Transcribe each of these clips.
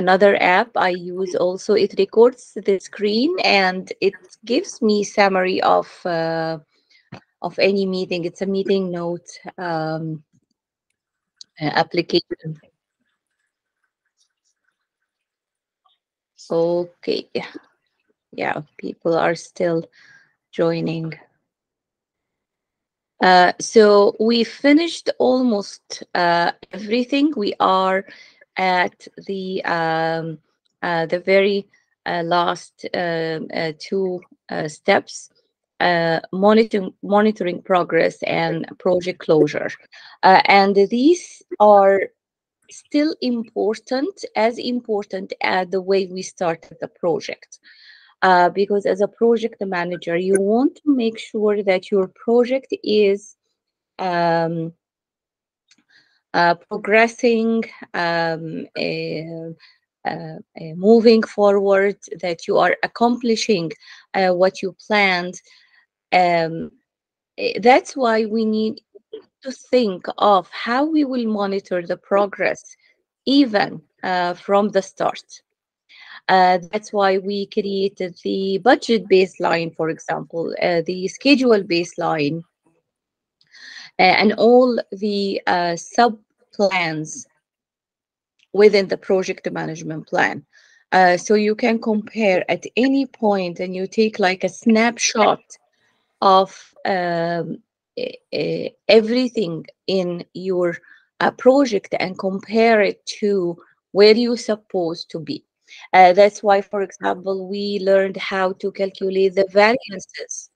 another app I use also. It records the screen and it gives me summary of any meeting. It's a meeting note application. Okay, yeah, people are still joining. So we finished almost everything. We are at the very last two steps, monitoring progress and project closure. And these are still important, as important as the way we started the project. Because as a project manager, you want to make sure that your project is um, progressing, moving forward, that you are accomplishing what you planned. That's why we need to think of how we will monitor the progress even from the start. That's why we created the budget baseline, for example, the schedule baseline, and all the sub plans within the project management plan. So you can compare at any point and you take like a snapshot of everything in your project and compare it to where you're supposed to be. That's why, for example, we learned how to calculate the variances.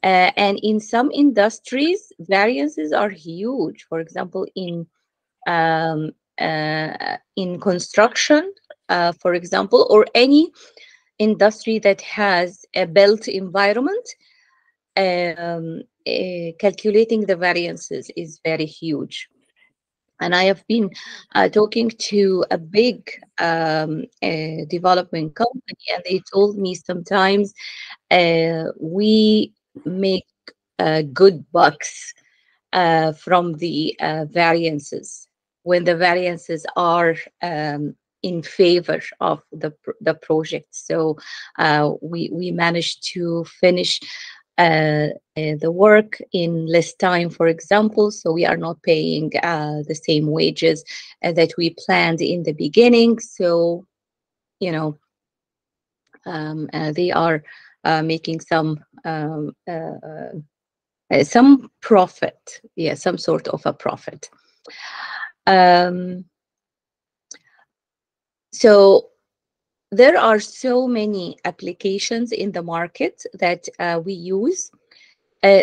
And in some industries, variances are huge. For example, in construction, for example, or any industry that has a built environment, calculating the variances is very huge. And I have been talking to a big development company, and they told me sometimes we make good bucks from the variances when the variances are in favor of the project. So we managed to finish the work in less time, for example. So we are not paying the same wages that we planned in the beginning. So, you know, they are making some profit, yeah, some sort of a profit. So there are so many applications in the market that we use.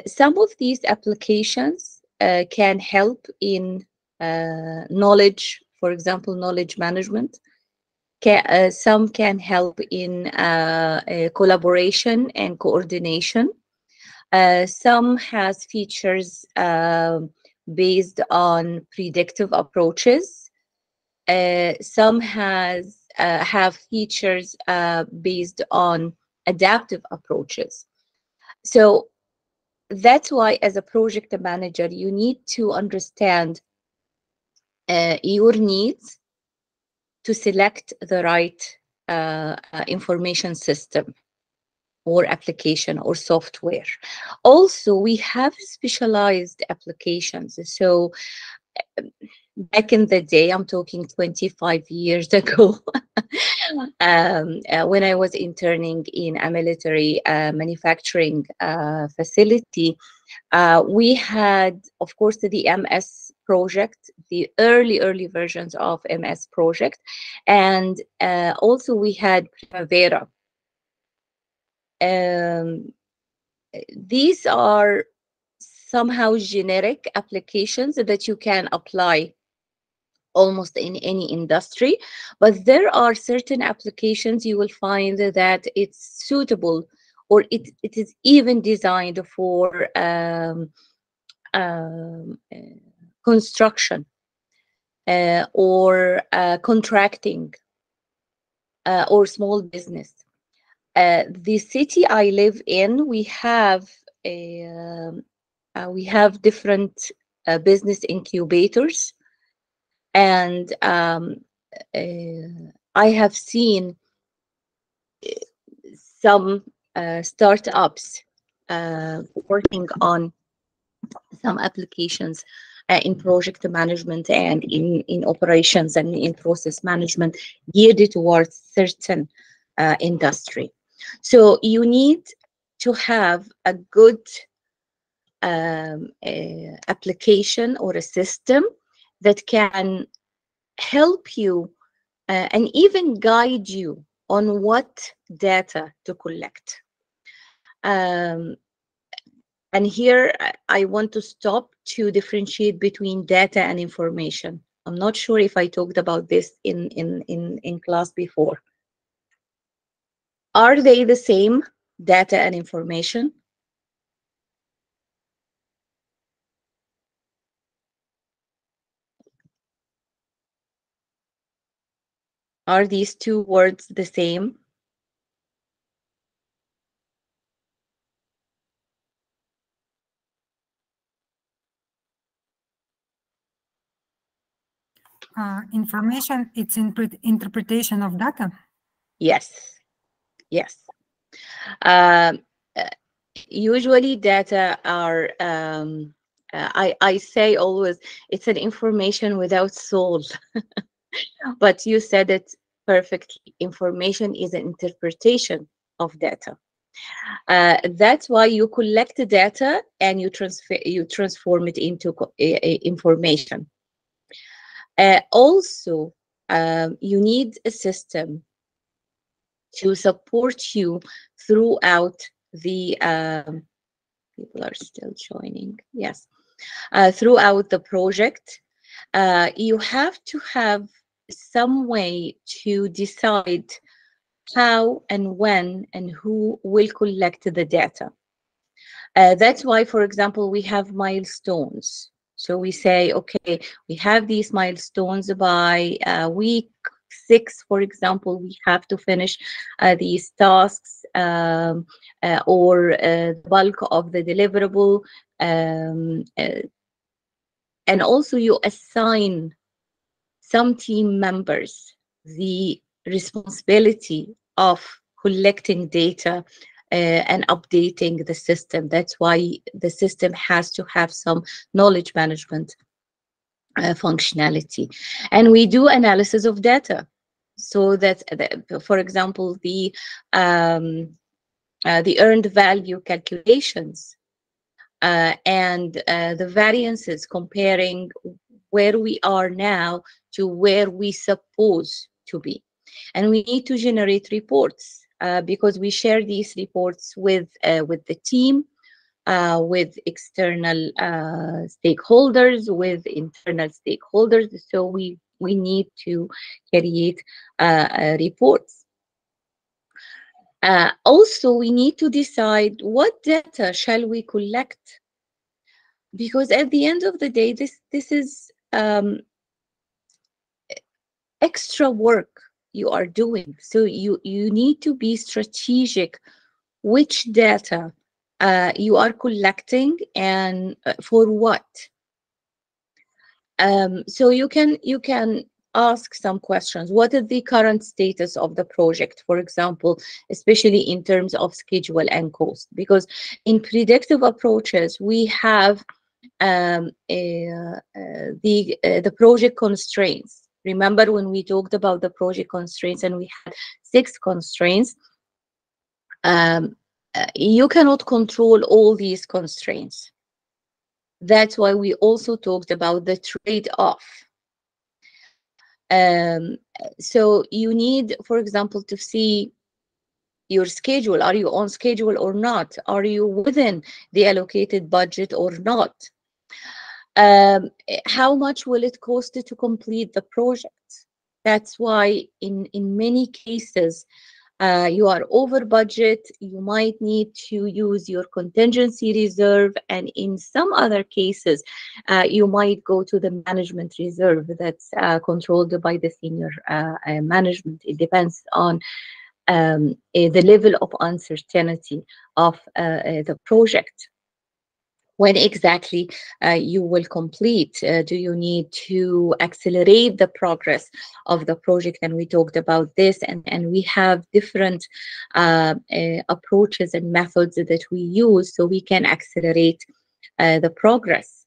Some of these applications can help in knowledge, for example, knowledge management. Some can help in collaboration and coordination. Some has features based on predictive approaches. Some have features based on adaptive approaches. So that's why, as a project manager, you need to understand your needs to select the right information system or application or software. Also, we have specialized applications. So back in the day, I'm talking 25 years ago, when I was interning in a military manufacturing facility, we had, of course, the MS project, the early versions of MS project, and also we had Primavera. These are somehow generic applications that you can apply almost in any industry, but there are certain applications you will find that it's suitable, or it is even designed for construction or contracting or small business. The city I live in, we have different business incubators, and I have seen some startups working on some applications in project management and in operations and in process management geared towards certain industry. So you need to have a good application or a system that can help you and even guide you on what data to collect. Um, and here I want to stop to differentiate between data and information. I'm not sure if I talked about this in class before. Are they the same, data and information? Are these two words the same? Information, it's interpretation of data. Yes, yes. Um, uh, Usually data are, I say always, it's an information without soul. But you said it perfectly. Information is an interpretation of data. That's why you collect the data and you transform it into information. Also, you need a system to support you throughout the people are still joining. Yes, throughout the project, you have to have some way to decide how and when and who will collect the data. That's why, for example, we have milestones. So we say, okay, we have these milestones by week 6, for example, we have to finish these tasks or the bulk of the deliverable. And also you assign some team members the responsibility of collecting data and updating the system. That's why the system has to have some knowledge management functionality. And we do analysis of data so that, for example, the earned value calculations and the variances comparing where we are now to where we suppose to be. And we need to generate reports because we share these reports with the team, with external stakeholders, with internal stakeholders. So we need to create reports. Also, we need to decide what data shall we collect, because at the end of the day, this is extra work you are doing. So you need to be strategic which data you are collecting and for what. So you can ask some questions. What is the current status of the project, for example, especially in terms of schedule and cost? Because in predictive approaches, we have the project constraints. Remember when we talked about the project constraints and we had 6 constraints? You cannot control all these constraints. That's why we also talked about the trade-off. So you need, for example, to see your schedule. Are you on schedule or not? Are you within the allocated budget or not? How much will it cost to complete the project? That's why in many cases, you are over budget, you might need to use your contingency reserve, and in some other cases, you might go to the management reserve that's controlled by the senior management. It depends on the level of uncertainty of the project. when exactly you will complete. Do you need to accelerate the progress of the project? And we talked about this, and we have different approaches and methods that we use so we can accelerate the progress.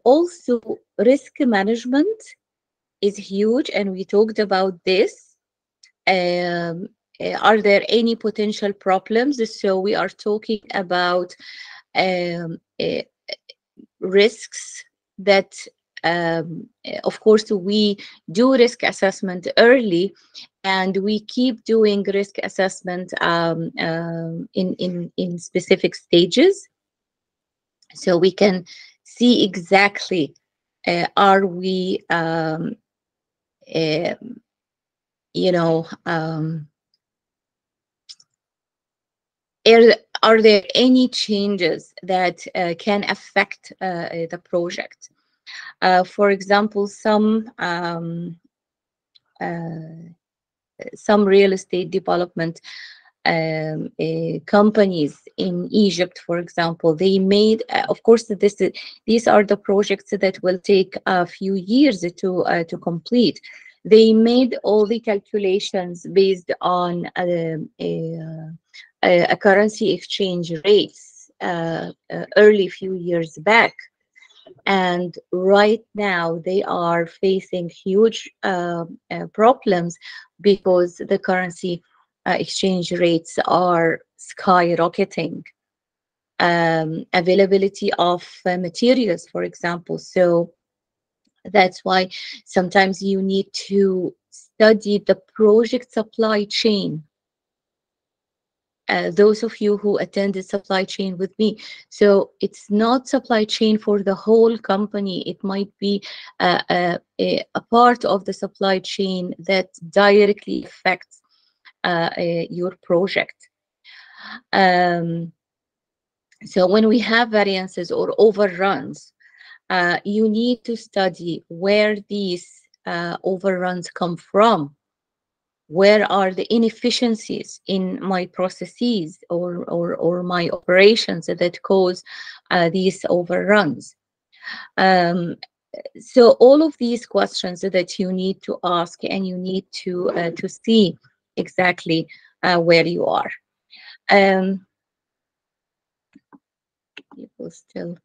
Also, risk management is huge, and we talked about this. Um, are there any potential problems? So we are talking about um, uh, risks that, of course, we do risk assessment early, and we keep doing risk assessment in specific stages, so we can see exactly are we uh, you know are, are there any changes that can affect the project? For example, some real estate development companies in Egypt, for example, they made, of course, these are the projects that will take a few years to complete. They made all the calculations based on a currency exchange rates early few years back. And right now, they are facing huge problems because the currency exchange rates are skyrocketing. Availability of materials, for example. So that's why sometimes you need to study the project supply chain. Those of you who attended supply chain with me. So it's not supply chain for the whole company. It might be a part of the supply chain that directly affects your project. So when we have variances or overruns, you need to study where these overruns come from. Where are the inefficiencies in my processes or my operations that cause these overruns? So all of these questions that you need to ask, and you need to see exactly where you are. People still,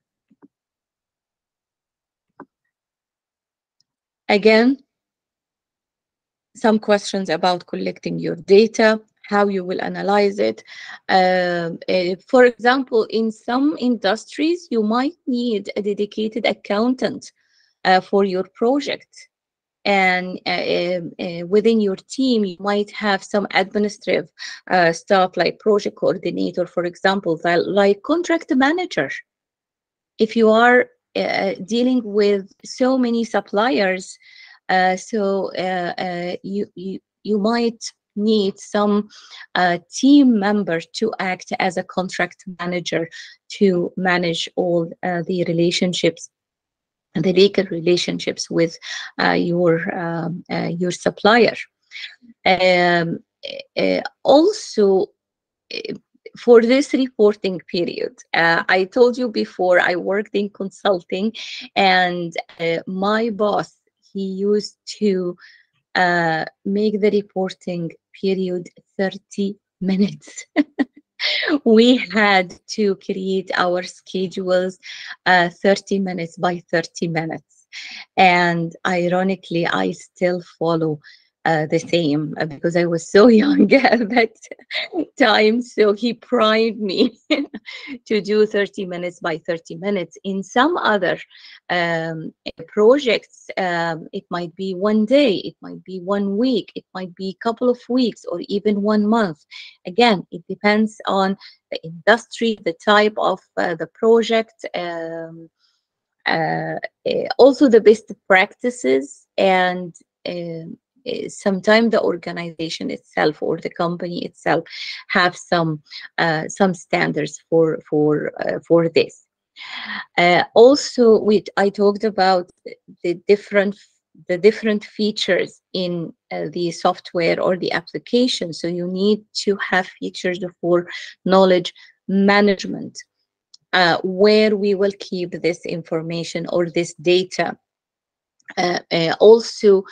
again, some questions about collecting your data, how you will analyze it. For example, in some industries, you might need a dedicated accountant for your project. And within your team, you might have some administrative staff like project coordinator, for example, like contract manager. If you are dealing with so many suppliers, you might need some team member to act as a contract manager to manage all the relationships, the legal relationships with your supplier. Also, for this reporting period, I told you before I worked in consulting, and my boss, he used to make the reporting period 30 minutes. We had to create our schedules 30 minutes by 30 minutes. And ironically, I still follow the same because I was so young at that time. So he primed me to do 30 minutes by 30 minutes. In some other projects, it might be one day, it might be 1 week, it might be a couple of weeks, or even 1 month. Again, it depends on the industry, the type of the project, also the best practices, and sometimes the organization itself or the company itself have some standards for this. Also, I talked about the different features in the software or the application. So you need to have features for knowledge management. where we will keep this information or this data. Also,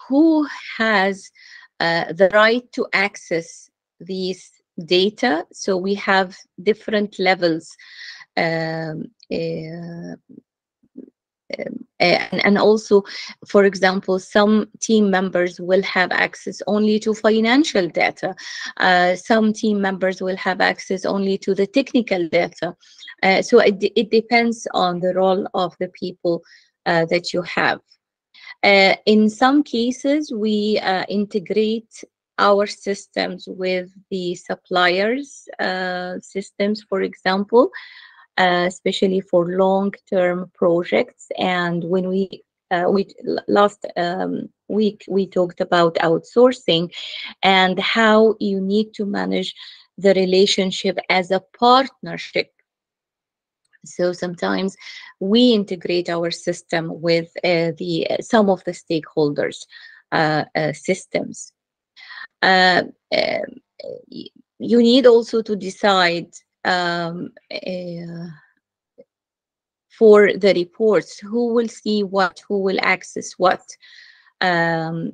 who has the right to access these data. So we have different levels, um, uh, and also, for example, some team members will have access only to financial data. Some team members will have access only to the technical data. So it depends on the role of the people that you have. In some cases, we integrate our systems with the suppliers' systems, for example, especially for long-term projects. And when we last week we talked about outsourcing and how you need to manage the relationship as a partnership. So sometimes we integrate our system with the some of the stakeholders' systems. Uh, uh, you need also to decide for the reports who will see what, who will access what. Um,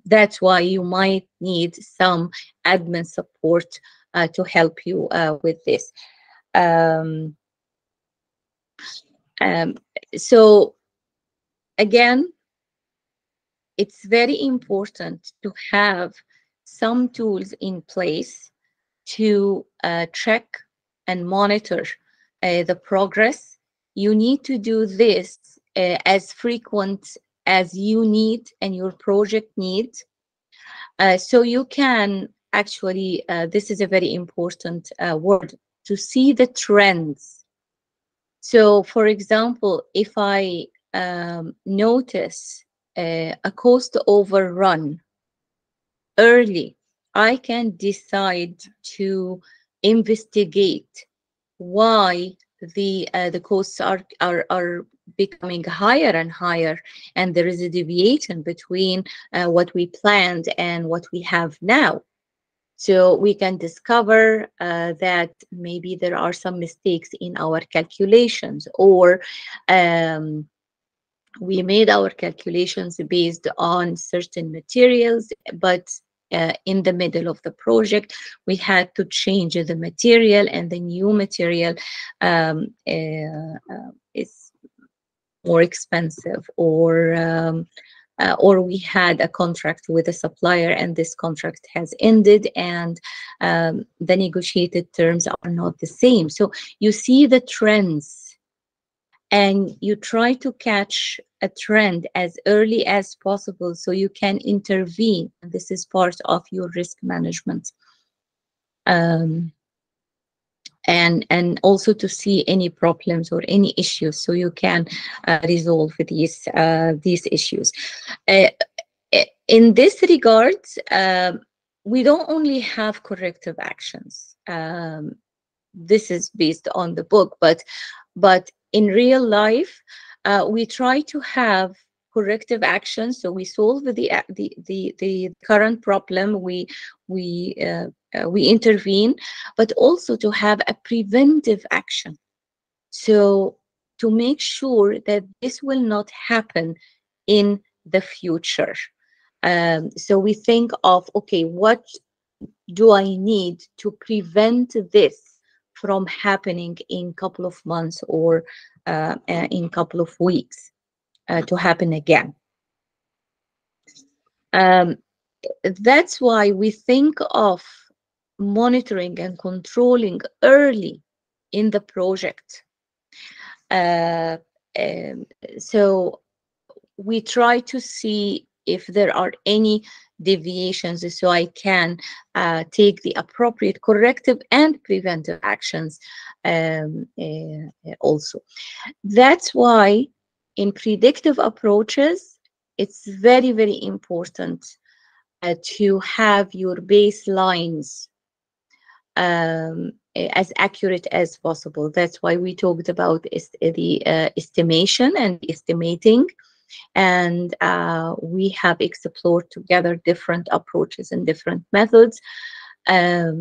that's why you might need some admin support to help you with this. Um, um, so again, it's very important to have some tools in place to track and monitor the progress. You need to do this as frequent as you need and your project needs. So you can actually, this is a very important word, to see the trends. So for example, if I notice a cost overrun early, I can decide to investigate why the costs are becoming higher and higher, and there is a deviation between what we planned and what we have now. So we can discover that maybe there are some mistakes in our calculations, or we made our calculations based on certain materials, but in the middle of the project, we had to change the material, and the new material is more expensive, or we had a contract with a supplier and this contract has ended, and the negotiated terms are not the same. So you see the trends and you try to catch a trend as early as possible so you can intervene. And this is part of your risk management. And also to see any problems or any issues so you can resolve these issues. In this regard, we don't only have corrective actions. This is based on the book, but in real life, we try to have corrective actions. So we solve the current problem. We intervene, but also to have a preventive action. So to make sure that this will not happen in the future. So we think of, okay, what do I need to prevent this from happening in a couple of months or in a couple of weeks to happen again? That's why we think of monitoring and controlling early in the project. So we try to see if there are any deviations so I can take the appropriate corrective and preventive actions also. That's why in predictive approaches, it's very, very important to have your baselines as accurate as possible. That's why we talked about the estimation and estimating. And we have explored together different approaches and different methods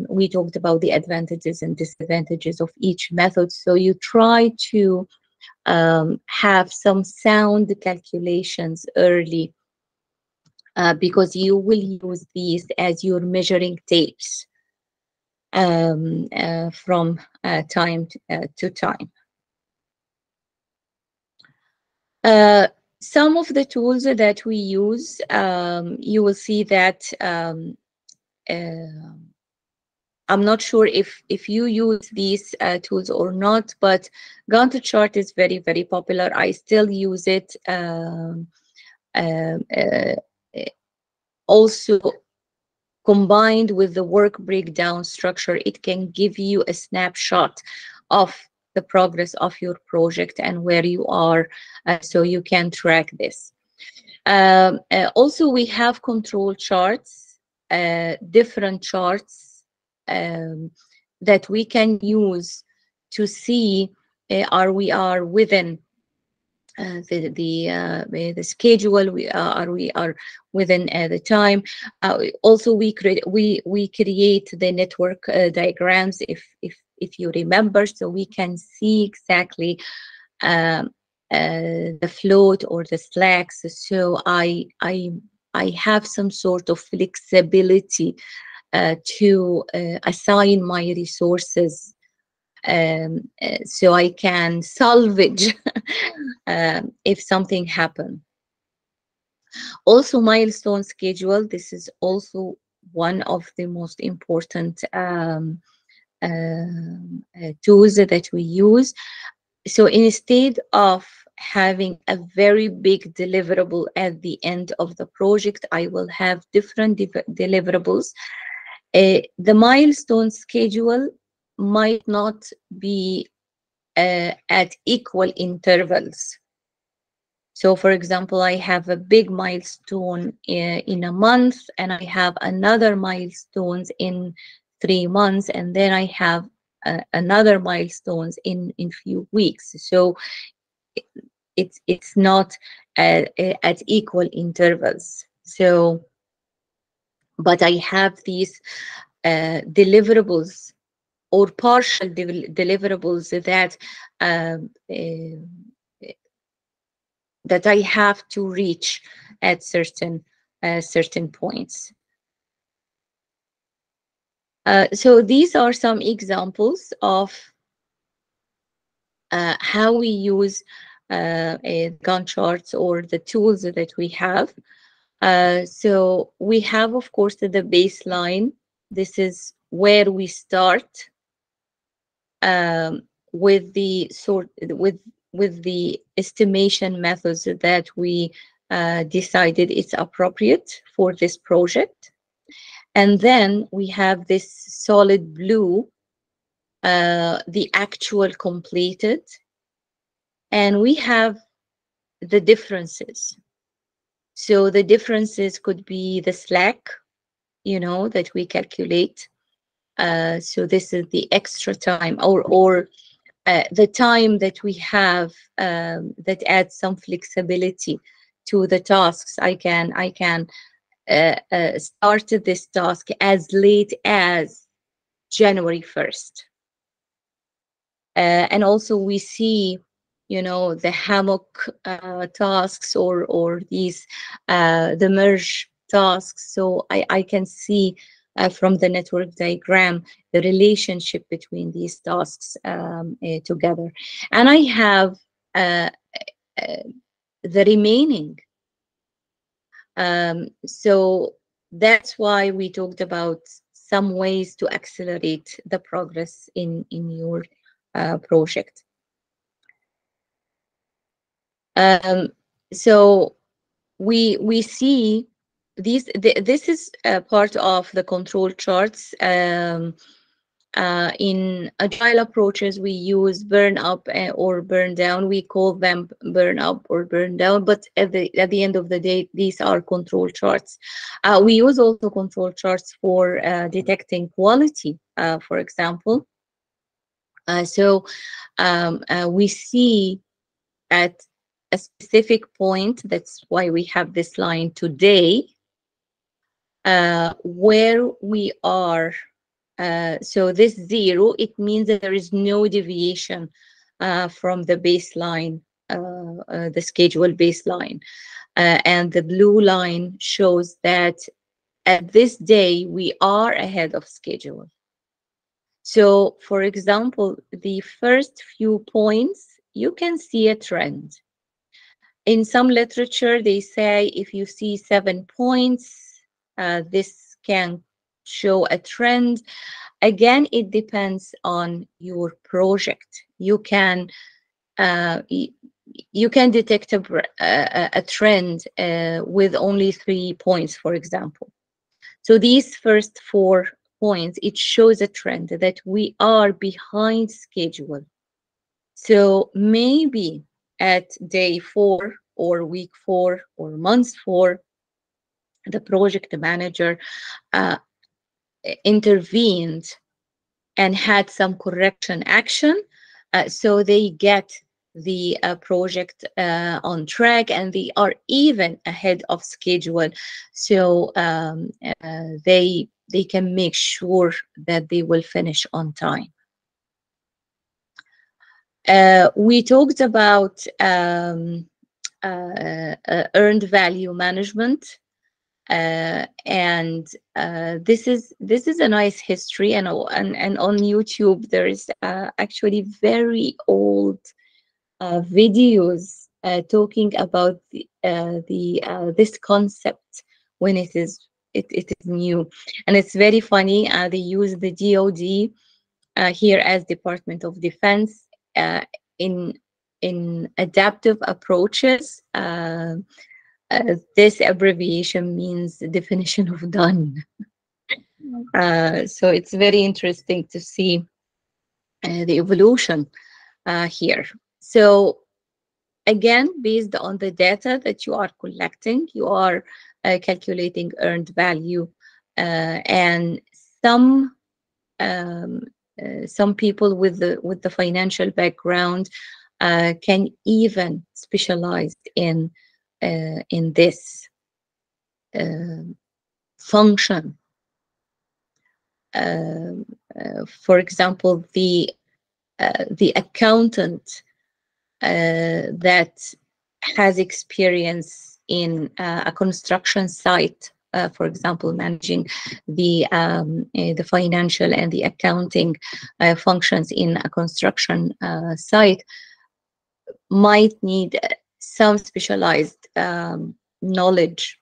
We talked about the advantages and disadvantages of each method. So you try to have some sound calculations early, because you will use these as your measuring tapes from time to time. Some of the tools that we use, you will see that I'm not sure if you use these tools or not, but Gantt chart is very, very popular. I still use it. Um, uh, Also, combined with the work breakdown structure, it can give you a snapshot of the progress of your project and where you are, so you can track this. Also, we have control charts, different charts that we can use to see are we are within the schedule, we are within the time. Also, we create the network diagrams, if you remember, so we can see exactly um, the float or the slacks. So I have some sort of flexibility to assign my resources, so I can salvage if something happens. Also, milestone schedule. This is also one of the most important tools that we use. So instead of having a very big deliverable at the end of the project, I will have different deliverables. The milestone schedule might not be at equal intervals. So, for example, I have a big milestone in a month, and I have another milestones in 3 months, and then I have another milestones in few weeks. So it's not at equal intervals. So, but I have these deliverables or partial deliverables that that I have to reach at certain points. So these are some examples of how we use Gantt charts or the tools that we have. So we have, of course, the baseline. This is where we start with the with the estimation methods that we decided it's appropriate for this project. And then we have this solid blue, the actual completed, and we have the differences. So the differences could be the slack, that we calculate. So this is the extra time, or the time that we have that adds some flexibility to the tasks. I can start this task as late as January 1st. And also we see, the hammock tasks or these the merge tasks. So I can see from the network diagram the relationship between these tasks together. And I have the remaining. So that's why we talked about some ways to accelerate the progress in your project. So we see this is part of the control charts. In agile approaches, we use burn up or burn down. We call them burn up or burn down, but at the end of the day, these are control charts. We use also control charts for detecting quality, for example. So we see at a specific point, that's why we have this line today, where we are So this 0, it means that there is no deviation from the baseline, the schedule baseline. And the blue line shows that at this day, we are ahead of schedule. So, for example, the first few points, you can see a trend. In some literature, they say if you see 7 points, this can show a trend. Again, it depends on your project. Uh, you can detect a trend with only 3 points, for example. So these first 4 points, it shows a trend that we are behind schedule. So maybe at day 4 or week 4 or month 4, the project manager uh, intervened and had some correction action. So they get the project on track, and they are even ahead of schedule. So they can make sure that they will finish on time. We talked about earned value management. And this is a nice history, and on YouTube there is actually very old videos talking about this concept when it is new, and it's very funny. They use the DoD here as Department of Defense in adaptive approaches. This abbreviation means definition of done. So it's very interesting to see the evolution here. So again, based on the data that you are collecting, you are calculating earned value, and um, some people with the financial background can even specialize in this function. For example, the accountant that has experience in a construction site, for example, managing the financial and the accounting functions in a construction site, might need some specialized knowledge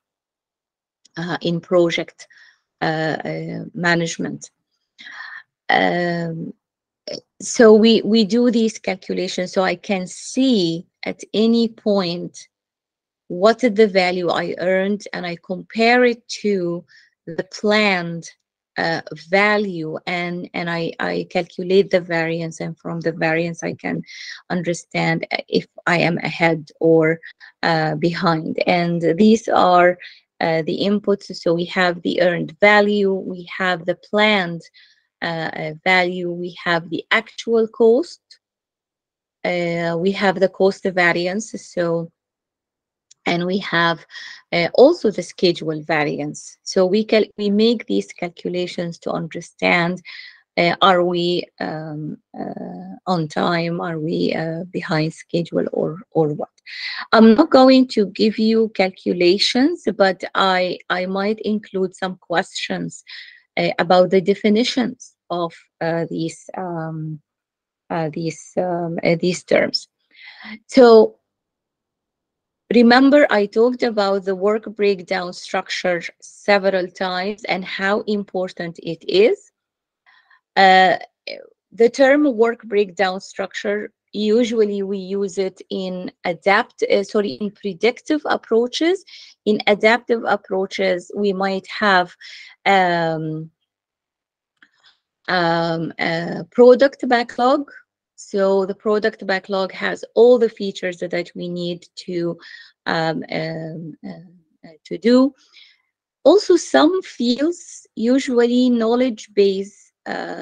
in project management. So we do these calculations, so I can see at any point what is the value I earned, and I compare it to the planned value, and I calculate the variance, and from the variance I can understand if I am ahead or behind. And these are the inputs. So we have the earned value, we have the planned value, we have the actual cost, we have the cost variance. So, and we have also the schedule variance. So we make these calculations to understand, are we on time, are we behind schedule, or what. I'm not going to give you calculations, but I might include some questions about the definitions of these terms. So remember, I talked about the work breakdown structure several times and how important it is. The term work breakdown structure, usually we use it in in predictive approaches. In adaptive approaches, we might have a product backlog. So the product backlog has all the features that we need to do. Also, some fields, usually knowledge-based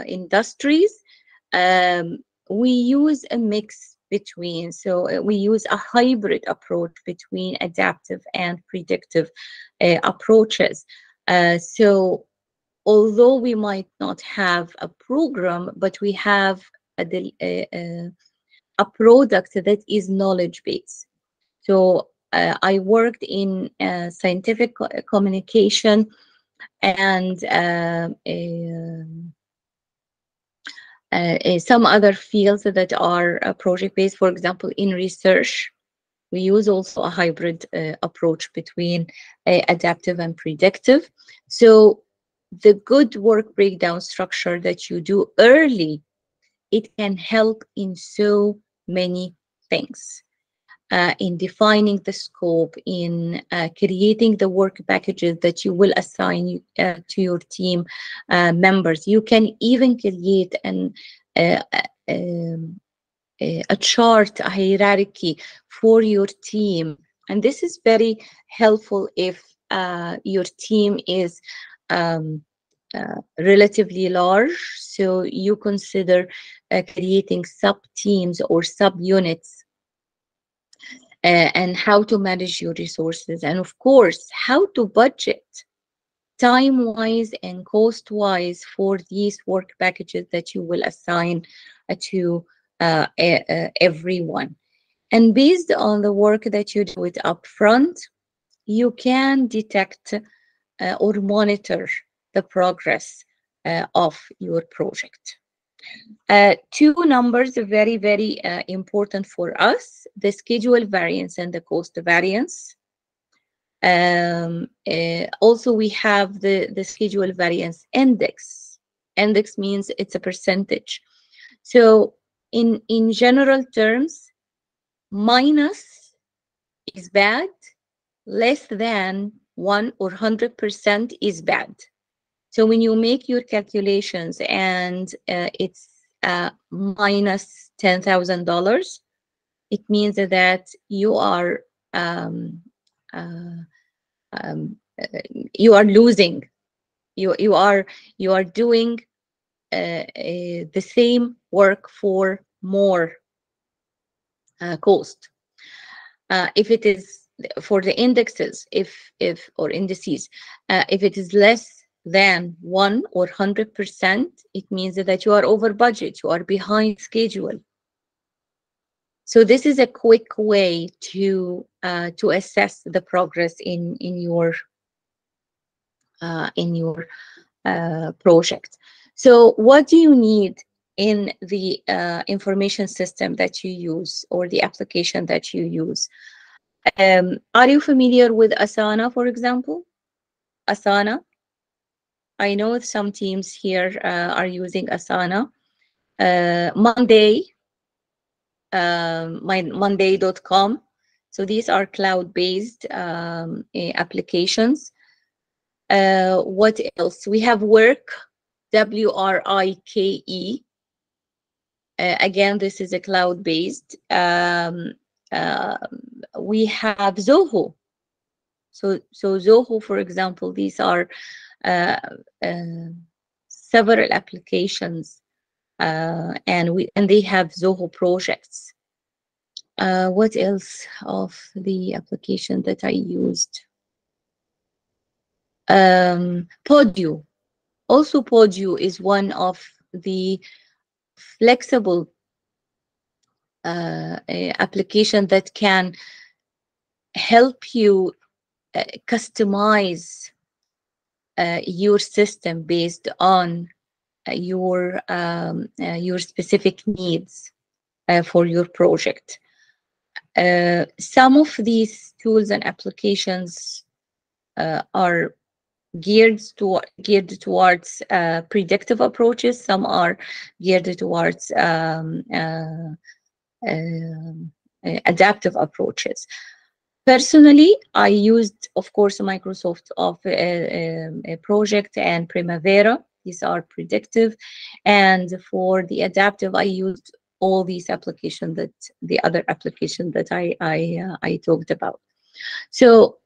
industries, we use a mix between. So we use a hybrid approach between adaptive and predictive approaches. So although we might not have a program, but we have a product that is knowledge based. So I worked in scientific communication and some other fields that are project based. For example, in research, we use also a hybrid approach between adaptive and predictive. So the good work breakdown structure that you do early, it can help in so many things. In defining the scope, in creating the work packages that you will assign to your team members. You can even create uh, um, a chart, a hierarchy for your team. And this is very helpful if your team is relatively large. So you consider creating sub-teams or sub-units, and how to manage your resources. And of course, how to budget time-wise and cost-wise for these work packages that you will assign to everyone. And based on the work that you do it upfront, you can detect or monitor the progress of your project. Two numbers are very, very important for us: the schedule variance and the cost variance. Also, we have the schedule variance index. Index means it's a percentage. So in general terms, minus is bad, less than 1 or 100% is bad. So when you make your calculations and it's minus $10,000, it means that you are um, uh, you are losing. You are doing the same work for more cost. If it is for the indexes, if or indices, if it is less than 1 or 100%, it means that you are over budget, you are behind schedule. So this is a quick way to assess the progress in your project. So what do you need in the information system that you use or the application that you use? Are you familiar with Asana, for example? Asana. I know some teams here are using Asana. Monday, Monday.com. So these are cloud-based applications. What else? We have Work, WRIKE. Again, this is a cloud-based. We have Zoho. So Zoho, for example, these are several applications, and they have Zoho projects. What else of the application that I used? Podio. Also, Podio is one of the flexible application that can help you customize your system based on your specific needs for your project. Some of these tools and applications are geared towards predictive approaches. Some are geared towards adaptive approaches. Personally, I used, of course, Microsoft of a project and Primavera. These are predictive, and for the adaptive, I used all these applications that the other application that I talked about. So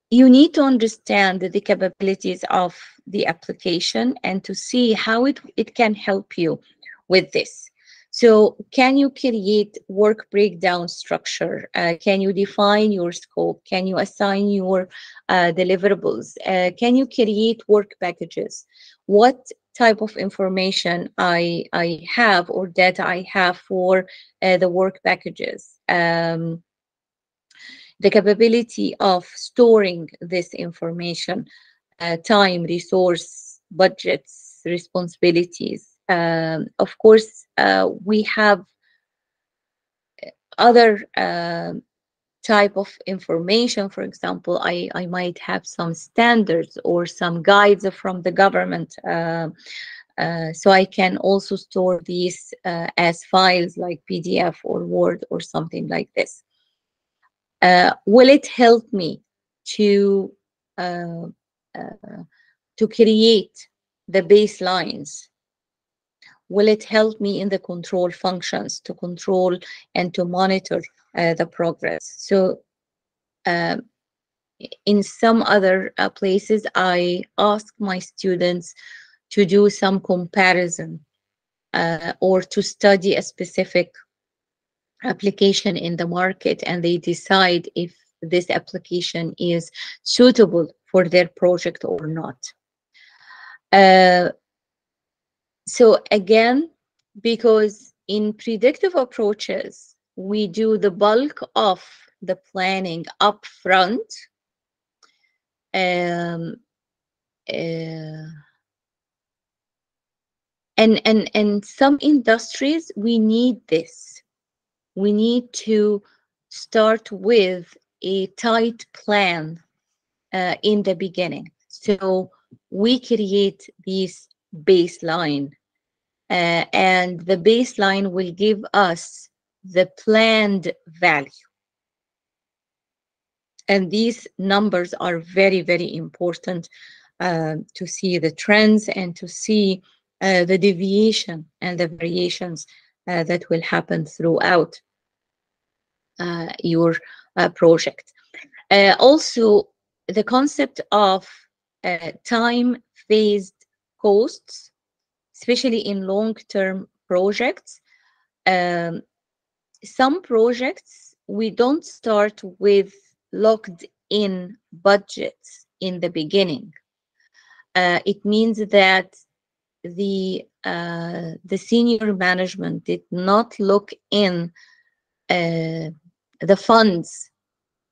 you need to understand the capabilities of the application and to see how it can help you with this. So can you create work breakdown structure? Can you define your scope? Can you assign your deliverables? Can you create work packages? What type of information I have or data I have for the work packages? The capability of storing this information, time, resource, budgets, responsibilities. Of course, we have other type of information. For example, I might have some standards or some guides from the government. So I can also store these as files like PDF or Word or something like this. Will it help me to uh, uh, to create the baselines? Will it help me in the control functions to control and to monitor the progress? So um, in some other places, I ask my students to do some comparison or to study a specific application in the market, and they decide if this application is suitable for their project or not. Uh, so again, because in predictive approaches, we do the bulk of the planning up front. Um, uh, and some industries, we need this. We need to start with a tight plan in the beginning. So we create this baseline, and the baseline will give us the planned value. And these numbers are very, very important to see the trends and to see the deviation and the variations that will happen throughout your project. Also, the concept of time phased costs, especially in long-term projects. Um, some projects, we don't start with locked in budgets in the beginning. It means that the senior management did not look in the funds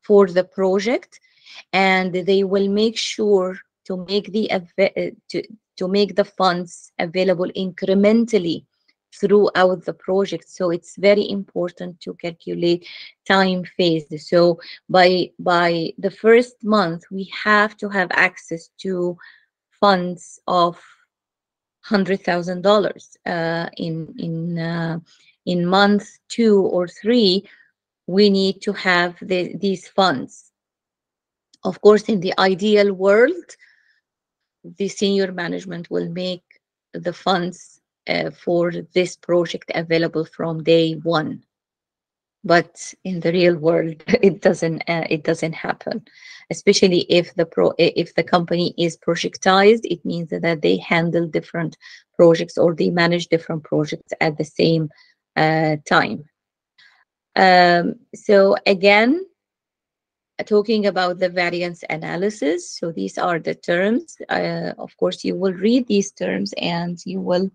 for the project, and they will make sure to make to make the funds available incrementally throughout the project. So it's very important to calculate time phased. So by the first month, we have to have access to funds of $100,000. In month 2 or 3, we need to have these funds. Of course, in the ideal world, the senior management will make the funds for this project available from day one. But in the real world, it doesn't happen. Especially if the company is projectized, it means that they handle different projects or they manage different projects at the same time. So again, talking about the variance analysis. So these are the terms. Of course, you will read these terms and you will,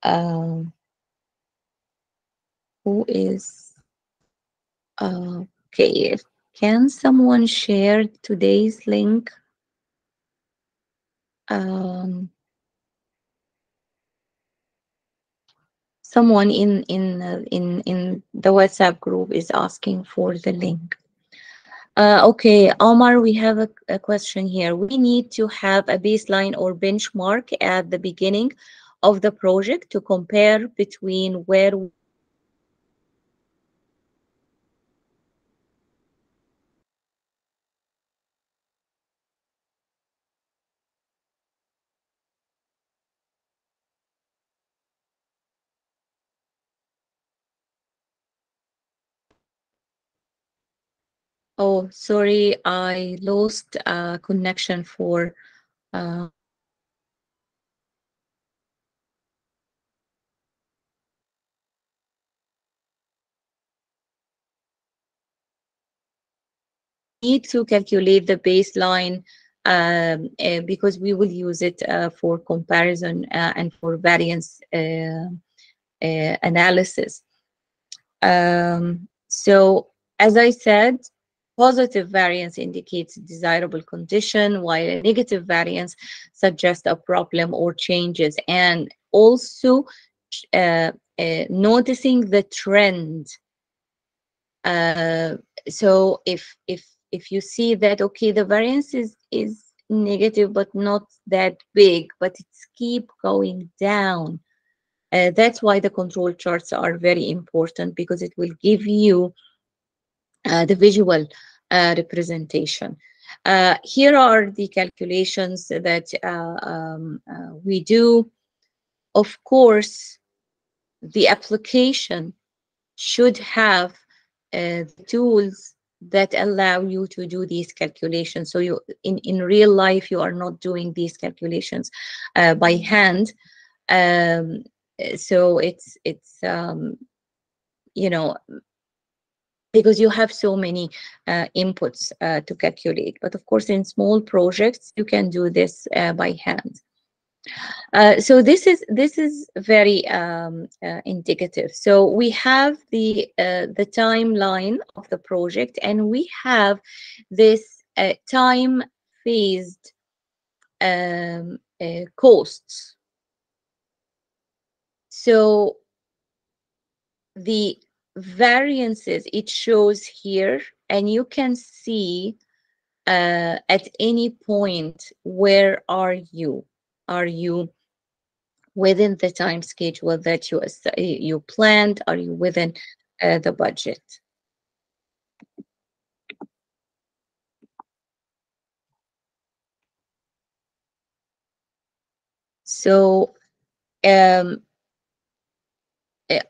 uh, who is, okay, can someone share today's link? Um, Someone in the WhatsApp group is asking for the link. Okay, Omar, we have a question here. We need to have a baseline or benchmark at the beginning of the project to compare between where oh, sorry, I lost connection for uh, need to calculate the baseline because we will use it for comparison and for variance analysis. So, as I said, positive variance indicates a desirable condition, while a negative variance suggests a problem or changes. And also noticing the trend. So if you see that, okay, the variance is negative but not that big, but it's keep going down, that's why the control charts are very important, because it will give you the visual representation. Here are the calculations that we do. Of course, the application should have the tools that allow you to do these calculations. So you, in real life, you are not doing these calculations by hand. Um, so it's you know, because you have so many inputs to calculate. But of course, in small projects, you can do this by hand. So this is very indicative. So we have the timeline of the project, and we have this time phased costs. So the variances it shows here, and you can see at any point, where are you? Are you within the time schedule that you planned? Are you within the budget? So um,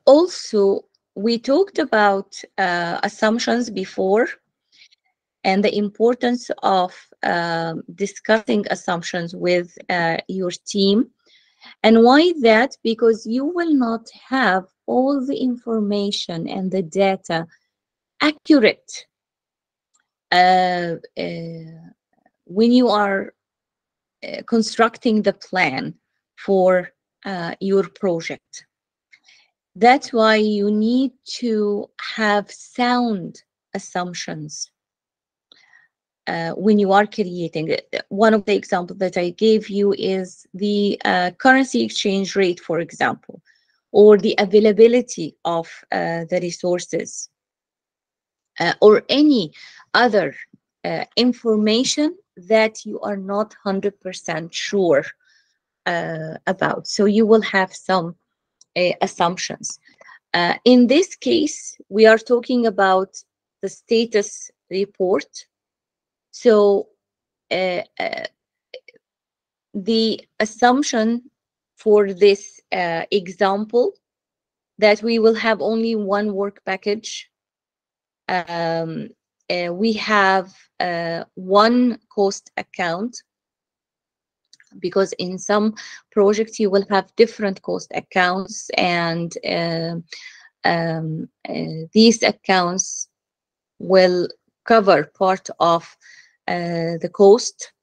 also, we talked about assumptions before, and the importance of discussing assumptions with your team. And why that? Because you will not have all the information and the data accurate when you are constructing the plan for your project. That's why you need to have sound assumptions when you are creating it. One of the examples that I gave you is the currency exchange rate, for example, or the availability of the resources, or any other information that you are not 100% sure about. So you will have some assumptions. In this case, we are talking about the status report. So the assumption for this example, that we will have only one work package. We have one cost account, because in some projects you will have different cost accounts, and these accounts will cover part of the cost,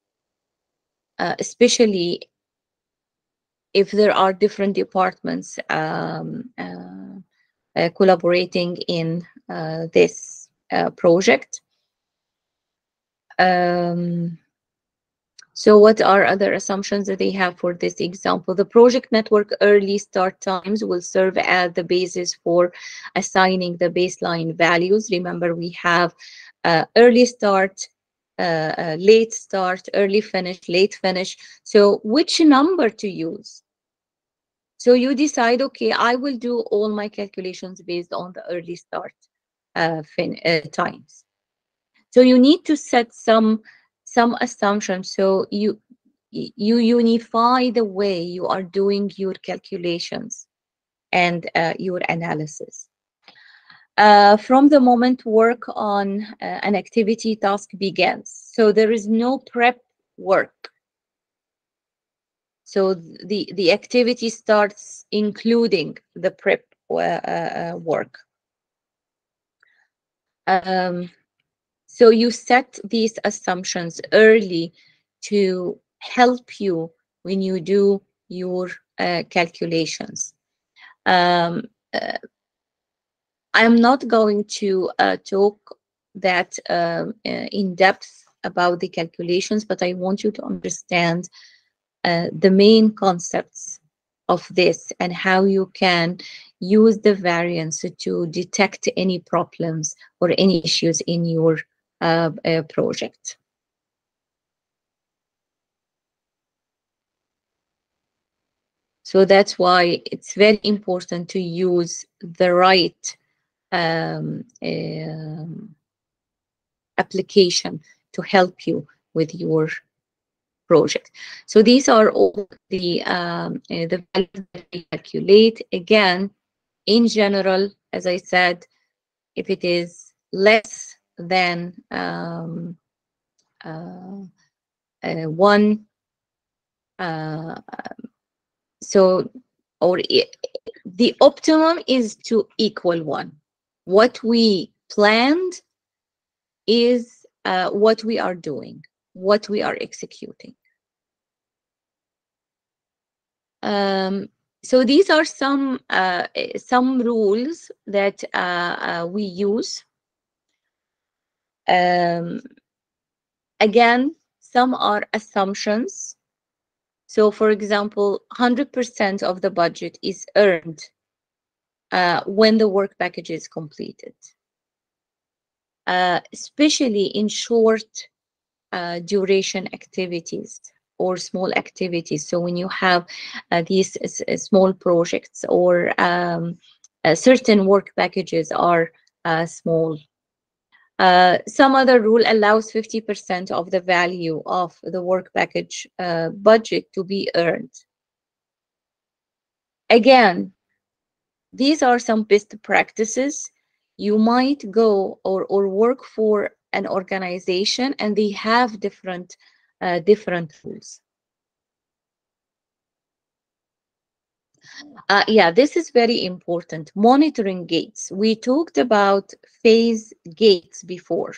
especially if there are different departments collaborating in this project. So what are other assumptions that they have for this example? The project network early start times will serve as the basis for assigning the baseline values. Remember, we have early start, late start, early finish, late finish. So which number to use? So you decide, okay, I will do all my calculations based on the early start times. So you need to set some assumptions. So you unify the way you are doing your calculations and your analysis. From the moment work on an activity task begins. So there is no prep work. So the activity starts including the prep work. So you set these assumptions early to help you when you do your calculations. Um, uh, I'm not going to talk that in depth about the calculations, but I want you to understand the main concepts of this and how you can use the variance to detect any problems or any issues in your project. So that's why it's very important to use the right application to help you with your project. So these are all the values that we calculate. Again, in general, as I said, if it is less than one, uh, so or the optimum is to equal one. What we planned is what we are doing, what we are executing. So these are some rules that we use. Again, some are assumptions. So, for example, 100% of the budget is earned when the work package is completed, especially in short duration activities or small activities. So when you have these small projects or certain work packages are small. Some other rule allows 50% of the value of the work package budget to be earned. Again, these are some best practices. You might go or work for an organization and they have different rules. Yeah, this is very important. Monitoring gates. We talked about phase gates before,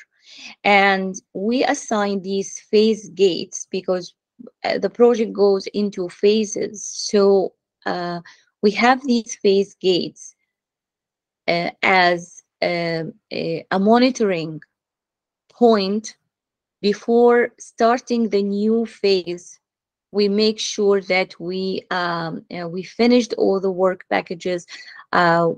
and we assign these phase gates because the project goes into phases. So we have these phase gates as a monitoring point before starting the new phase. We make sure that we finished all the work packages. Are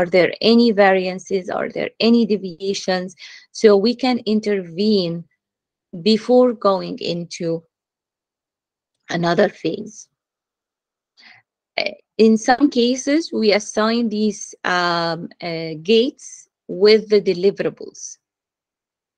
there any variances? Are there any deviations? So we can intervene before going into another phase. In some cases, we assign these gates with the deliverables.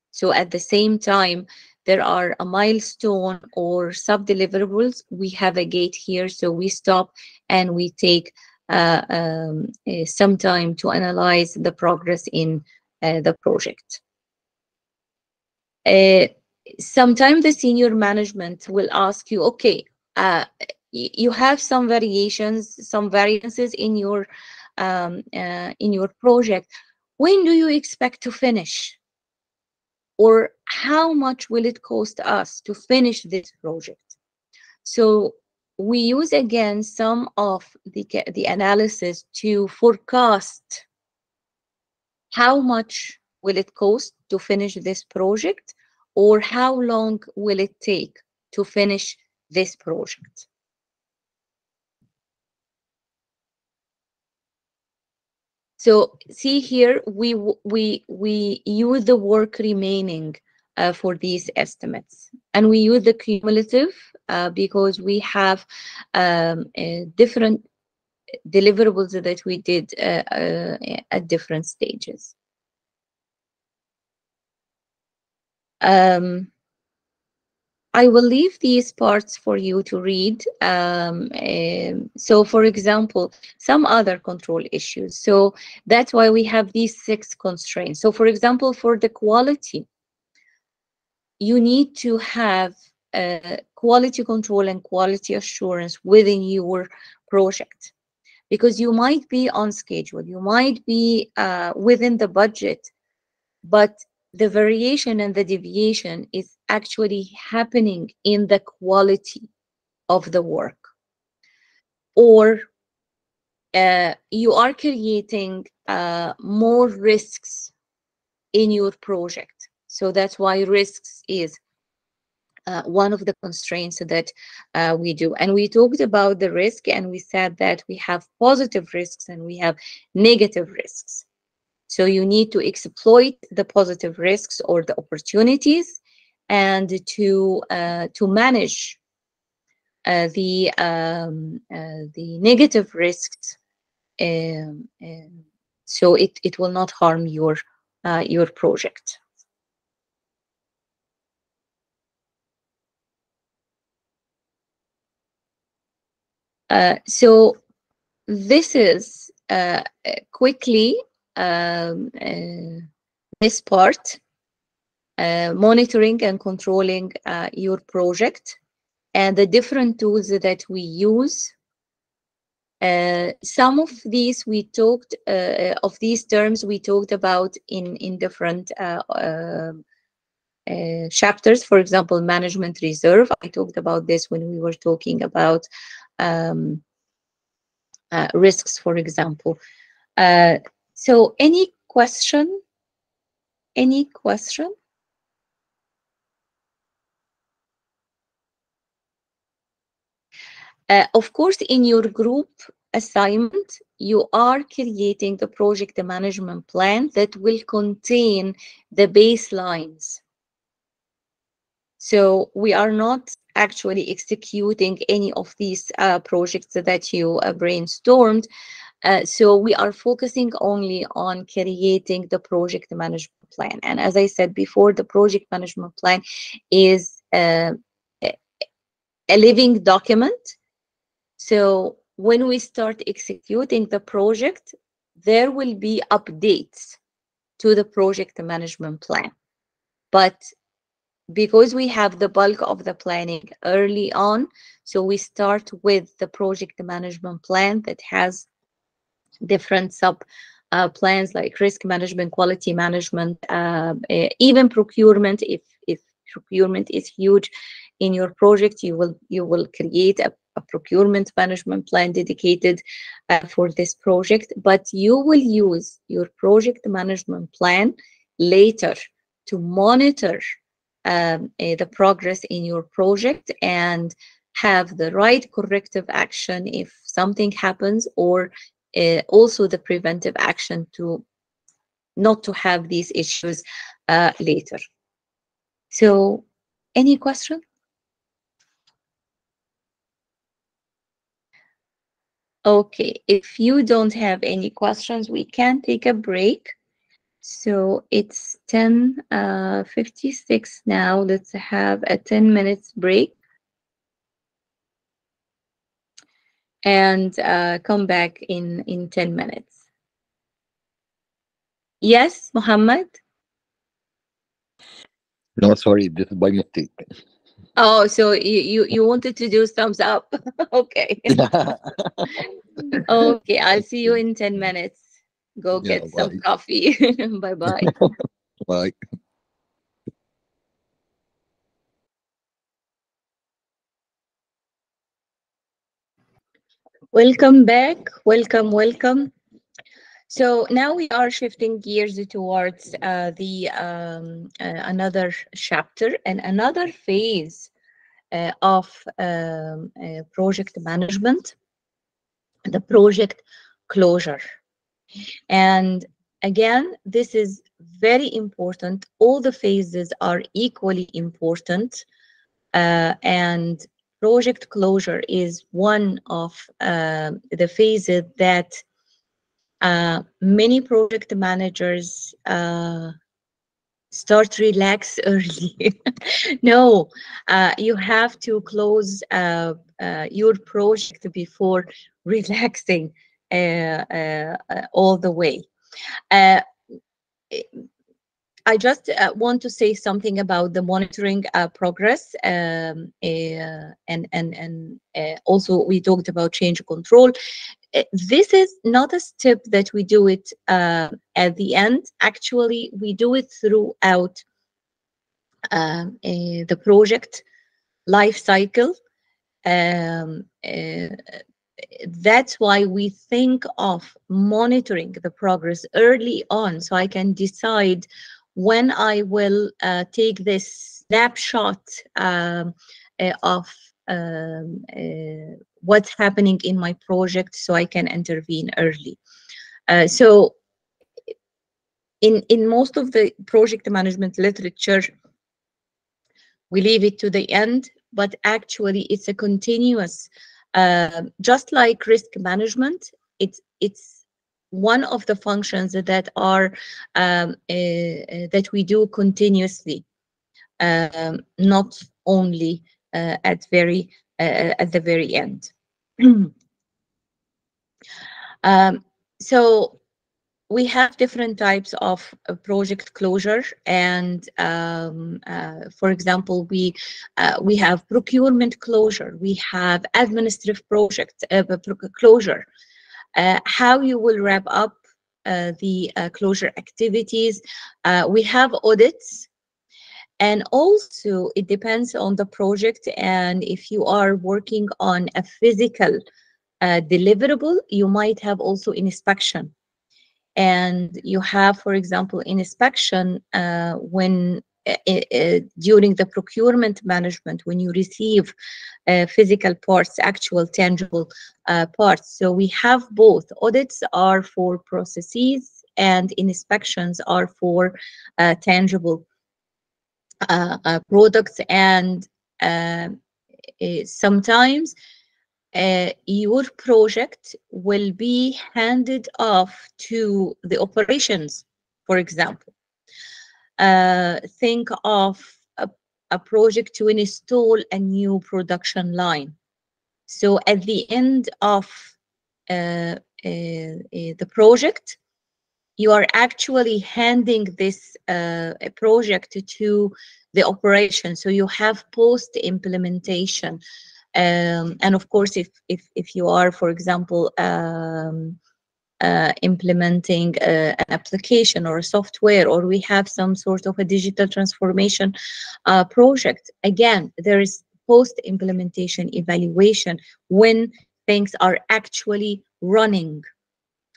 So at the same time, there are a milestone or sub-deliverables. We have a gate here, so we stop and we take some time to analyze the progress in the project. Sometimes the senior management will ask you, okay, you have some variations, some variances in your project. When do you expect to finish? Or how much will it cost us to finish this project? So we use again some of the analysis to forecast how much will it cost to finish this project, or how long will it take to finish this project. So see here, we use the work remaining for these estimates, and we use the cumulative because we have different deliverables that we did at different stages. I will leave these parts for you to read. So, for example, some other control issues. So that's why we have these 6 constraints. So, for example, for the quality, you need to have quality control and quality assurance within your project, because you might be on schedule, you might be within the budget, but the variation and the deviation is actually happening in the quality of the work, or you are creating more risks in your project. So that's why risks is one of the constraints that we do. And we talked about the risk, and we said that we have positive risks and we have negative risks. So you need to exploit the positive risks or the opportunities, and to manage the negative risks, so it will not harm your project. So this is quickly this part, monitoring and controlling your project and the different tools that we use. Some of these we talked of these terms we talked about in different chapters. For example, management reserve. I talked about this when we were talking about um, risks, for example. So any question? Any question? Of course, in your group assignment, you are creating the project management plan that will contain the baselines. So we are not actually executing any of these projects that you brainstormed. So we are focusing only on creating the project management plan. And as I said before, the project management plan is a living document. So when we start executing the project, there will be updates to the project management plan. But because we have the bulk of the planning early on, so we start with the project management plan that has different sub plans like risk management, quality management, even procurement. If procurement is huge in your project, you will create a procurement management plan dedicated for this project. But you will use your project management plan later to monitor the progress in your project and have the right corrective action if something happens, or also the preventive action to not to have these issues later. So, any question? Okay, if you don't have any questions, we can take a break. So it's 10:56 now. Let's have a 10 minutes break and come back in 10 minutes. Yes, Muhammad? No, sorry, this is by mistake. Oh, so you wanted to do thumbs up. Okay. Okay, I'll see you in 10 minutes. Go Yeah, get some bye. coffee. Bye-bye. Bye. Welcome back. Welcome. So now we are shifting gears towards the another chapter and another phase of project management, the project closure. And again, this is very important. All the phases are equally important, and project closure is one of the phases that many project managers start relax early. No, you have to close your project before relaxing all the way. Uh, I just want to say something about the monitoring progress, and also we talked about change control. this is not a step that we do it at the end. Actually, we do it throughout the project life cycle. That's why we think of monitoring the progress early on, so I can decide when I will take this snapshot of what's happening in my project, so I can intervene early. So in most of the project management literature, we leave it to the end, but actually it's a continuous, just like risk management, it's one of the functions that are that we do continuously, not only at the very end. So we have different types of project closure, and for example, we have procurement closure, we have administrative project closure, how you will wrap up the closure activities. We have audits, and also it depends on the project, and if you are working on a physical deliverable, you might have also inspection. And you have, for example, inspection when during the procurement management, when you receive physical parts, actual tangible parts. So we have both. Audits are for processes and inspections are for tangible products. And sometimes your project will be handed off to the operations. For example, think of a project to install a new production line. So at the end of the project, you are actually handing this project to the operation. So you have post implementation. And of course, if you are, for example, implementing an application or a software, or we have some sort of a digital transformation project, again, there is post-implementation evaluation when things are actually running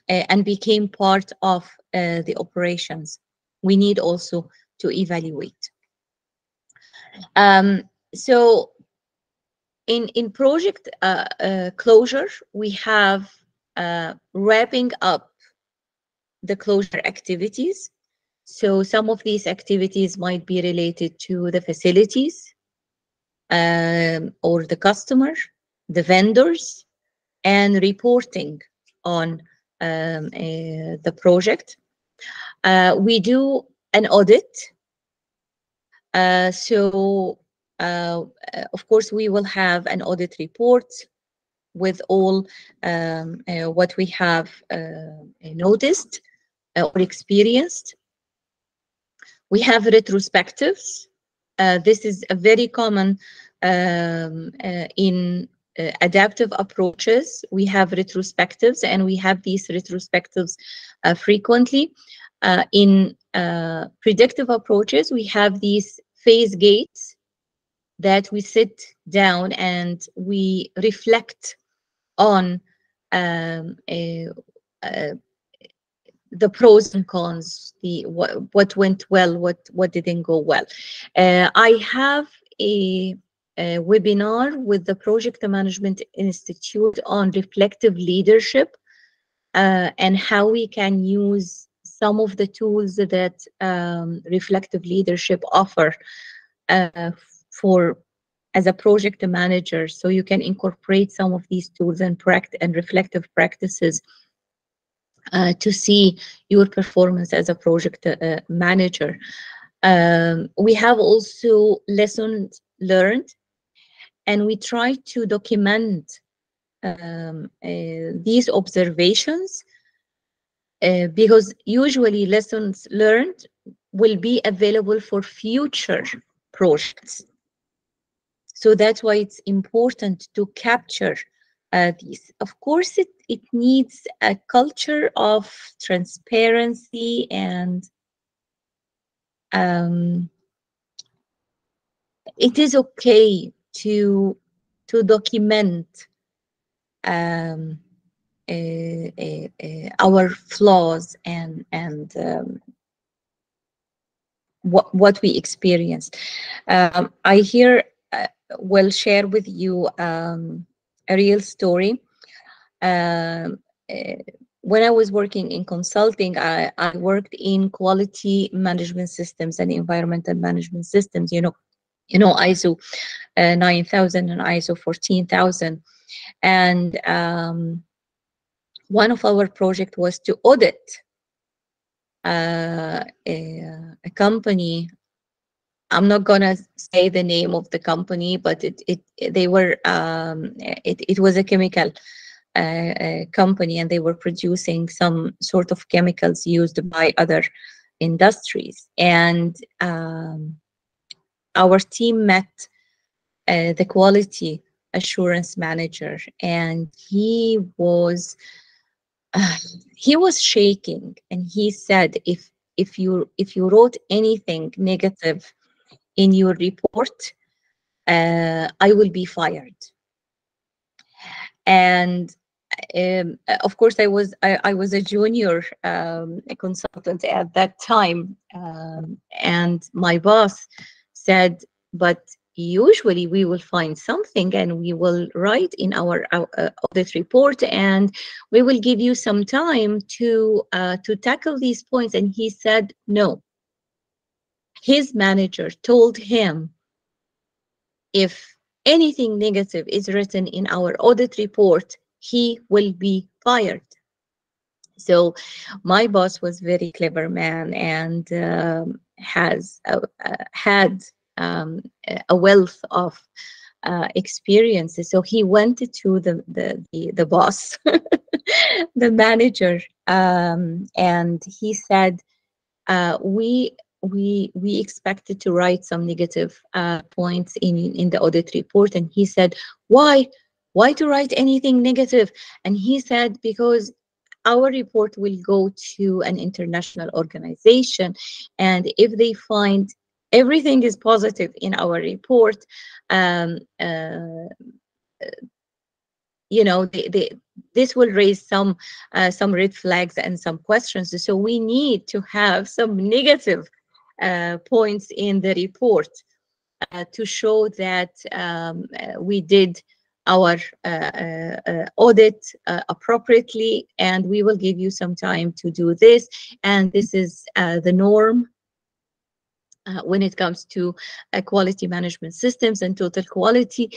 and became part of the operations. We need also to evaluate. So in project closure, we have wrapping up the closure activities. So some of these activities might be related to the facilities or the customer, the vendors, and reporting on the project. We do an audit. Of course, we will have an audit report with all what we have noticed or experienced. We have retrospectives. This is a very common in adaptive approaches. We have retrospectives, and we have these retrospectives frequently. In predictive approaches, we have these phase gates that we sit down and we reflect on the pros and cons, what went well, what didn't go well. I have a webinar with the Project Management Institute on reflective leadership and how we can use some of the tools that reflective leadership offer for as a project manager. So you can incorporate some of these tools and reflective practices to see your performance as a project manager. We have also lessons learned, and we try to document these observations because usually lessons learned will be available for future projects. So that's why it's important to capture these. Of course, it needs a culture of transparency and um, it is okay to document um, our flaws and what we experienced. I here will share with you a real story. Um, uh, when I was working in consulting, I worked in quality management systems and environmental management systems. ISO 9000 and ISO 14000, and one of our project was to audit a company. I'm not gonna say the name of the company, but it was a chemical company, and they were producing some sort of chemicals used by other industries. And our team met the quality assurance manager, and uh, he was shaking, and he said, if you wrote anything negative in your report, I will be fired. And of course, I was a junior consultant at that time, and my boss said, "But usually we will find something and we will write in our audit report, and we will give you some time to tackle these points." And he said, "No." His manager told him, if anything negative is written in our audit report, he will be fired. So my boss was very clever man, and has had a wealth of experiences. So he went to the boss, the manager, and he said, we expected to write some negative points in the audit report. And he said, why to write anything negative? And he said, because our report will go to an international organization, and if they find everything is positive in our report, um, uh, this will raise some red flags and some questions. So we need to have some negative points in the report to show that we did our audit appropriately, and we will give you some time to do this. And this is the norm when it comes to quality management systems and total quality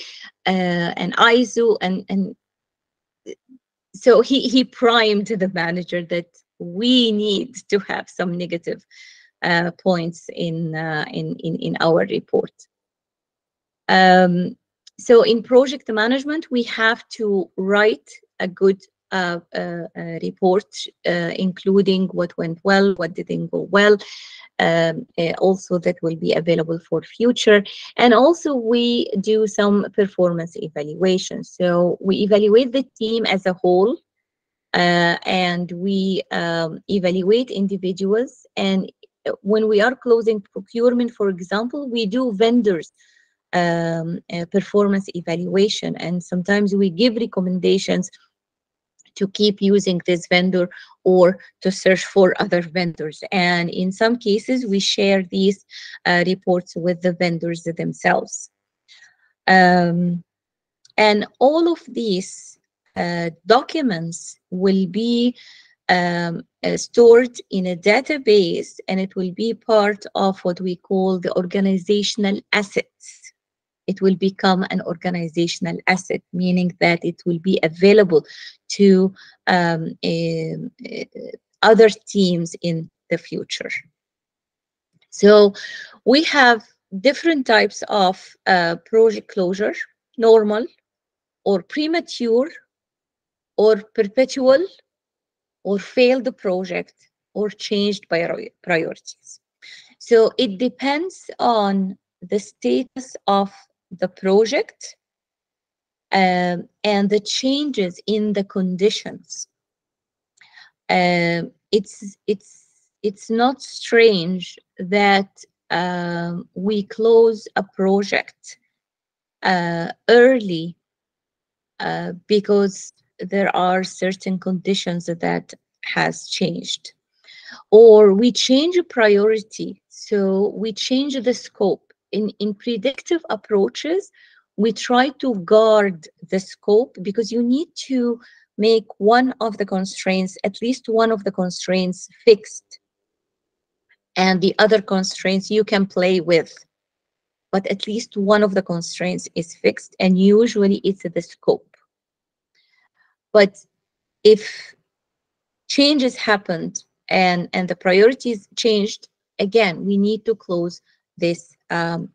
and ISO. And so he primed the manager that we need to have some negative points in our report. So in project management, we have to write a good report, including what went well, what didn't go well, also that will be available for future. And also we do some performance evaluation. So we evaluate the team as a whole, and we evaluate individuals. And when we are closing procurement, for example, we do vendors performance evaluation, and sometimes we give recommendations to keep using this vendor or to search for other vendors. And in some cases, we share these reports with the vendors themselves. And all of these documents will be stored in a database, and it will be part of what we call the organizational assets. It will become an organizational asset, meaning that it will be available to other teams in the future. So we have different types of project closure: normal, or premature, or perpetual, or failed project, or changed priorities. So it depends on the status of the project and the changes in the conditions. It's not strange that we close a project early because there are certain conditions that has changed, or we change a priority, so we change the scope. In predictive approaches, we try to guard the scope because you need to make one of the constraints, at least one of the constraints, fixed, and the other constraints you can play with, but at least one of the constraints is fixed, and usually it's the scope. But if changes happened and the priorities changed, again, we need to close this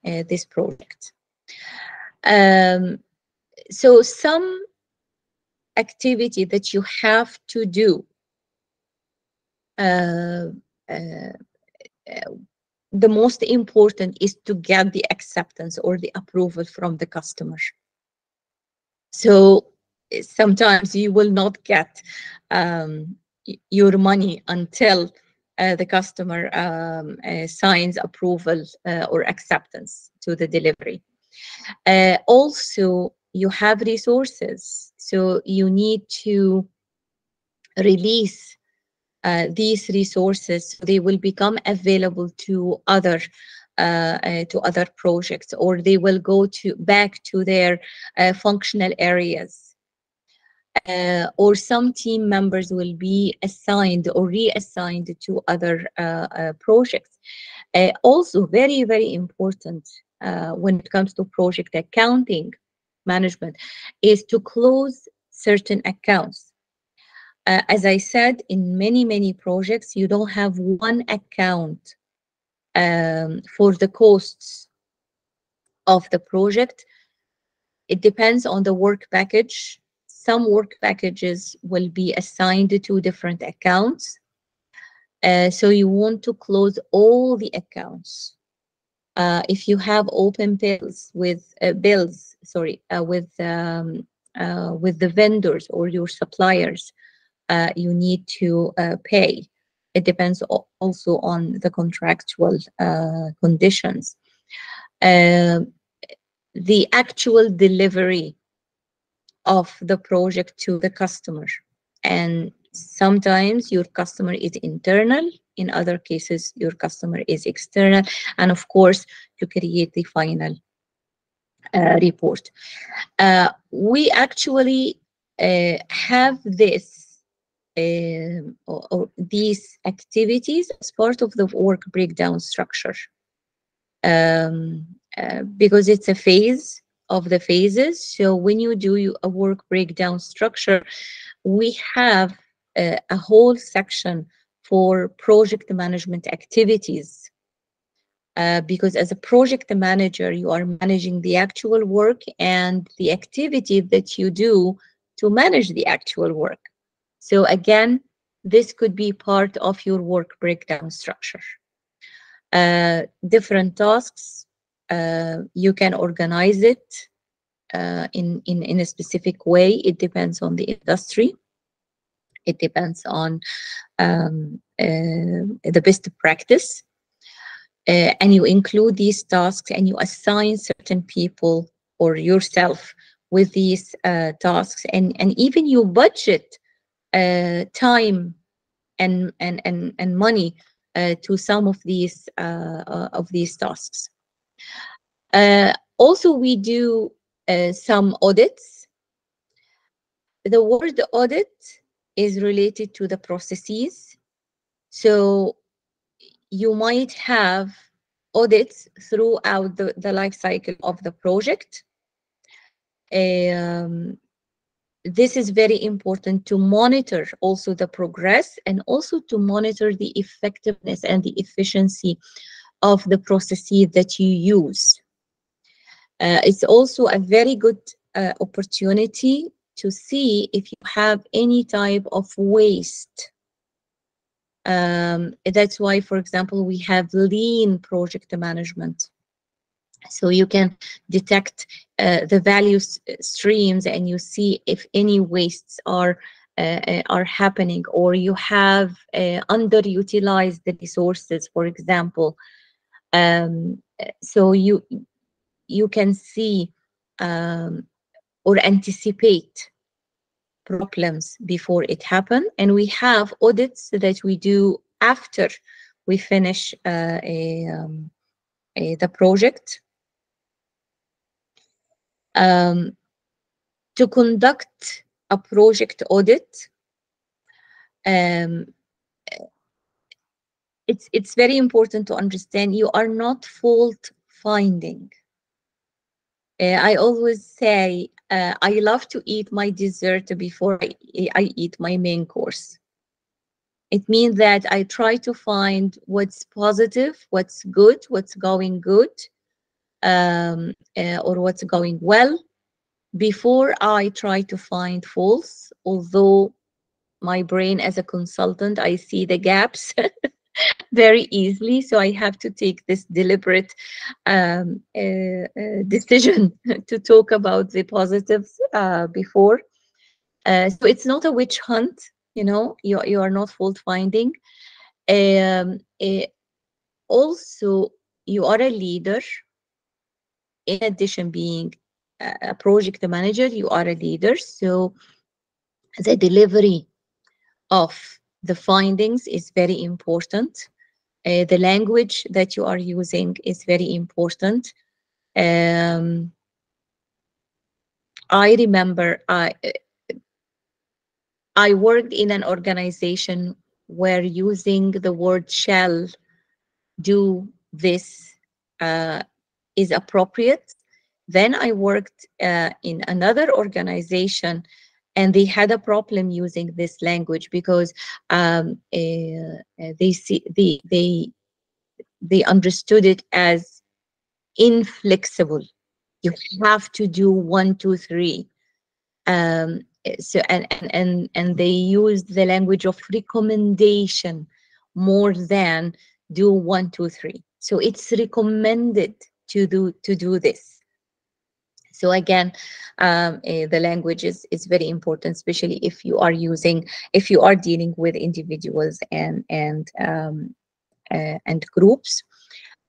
this project. So some activity that you have to do, the most important is to get the acceptance or the approval from the customer. So sometimes you will not get your money until the customer signs approval or acceptance to the delivery. Also, you have resources, so you need to release these resources so they will become available to other projects, or they will go back to their functional areas. Or some team members will be assigned or reassigned to other projects. Also, very, very important when it comes to project accounting management is to close certain accounts. As I said, in many, many projects, you don't have one account for the costs of the project. It depends on the work package. Some work packages will be assigned to different accounts. So you want to close all the accounts. If you have open bills with with the vendors or your suppliers, you need to pay. It depends also on the contractual conditions. The actual delivery of the project to the customer. And sometimes your customer is internal, in other cases, your customer is external, and of course, to create the final report. We actually have this or these activities as part of the work breakdown structure, because it's a phase of the phases. So when you do a work breakdown structure, we have a whole section for project management activities, because as a project manager, you are managing the actual work and the activity that you do to manage the actual work. So again, this could be part of your work breakdown structure. Different tasks, you can organize it in a specific way. It depends on the industry. It depends on the best practice. And you include these tasks and you assign certain people or yourself with these tasks, and even you budget time and money to some of these tasks. Also, we do some audits. The word audit is related to the processes. So you might have audits throughout the life cycle of the project. This is very important to monitor also the progress and also to monitor the effectiveness and the efficiency of the processes that you use. It's also a very good opportunity to see if you have any type of waste. That's why, for example, we have lean project management. So you can detect the value streams, and you see if any wastes are happening, or you have underutilized the resources, for example. So you can see or anticipate problems before it happen. And we have audits that we do after we finish the project. To conduct a project audit, um, it's very important to understand you are not fault finding. I always say I love to eat my dessert before I eat my main course. It means that I try to find what's positive, what's good, what's going good, or what's going well, before I try to find faults. Although my brain as a consultant, I see the gaps very easily. So I have to take this deliberate decision to talk about the positives before. So it's not a witch hunt, you are not fault finding. Um, uh, Also, you are a leader. In addition, being a project manager, you are a leader. So the delivery of the findings is very important. The language that you are using is very important. Um, I remember I worked in an organization where using the word shall do this is appropriate. Then I worked in another organization, and they had a problem using this language because they understood it as inflexible. You have to do 1, 2, 3. So and they used the language of recommendation more than do 1, 2, 3. So it's recommended to do this. So again, the language is very important, especially if you are dealing with individuals and groups.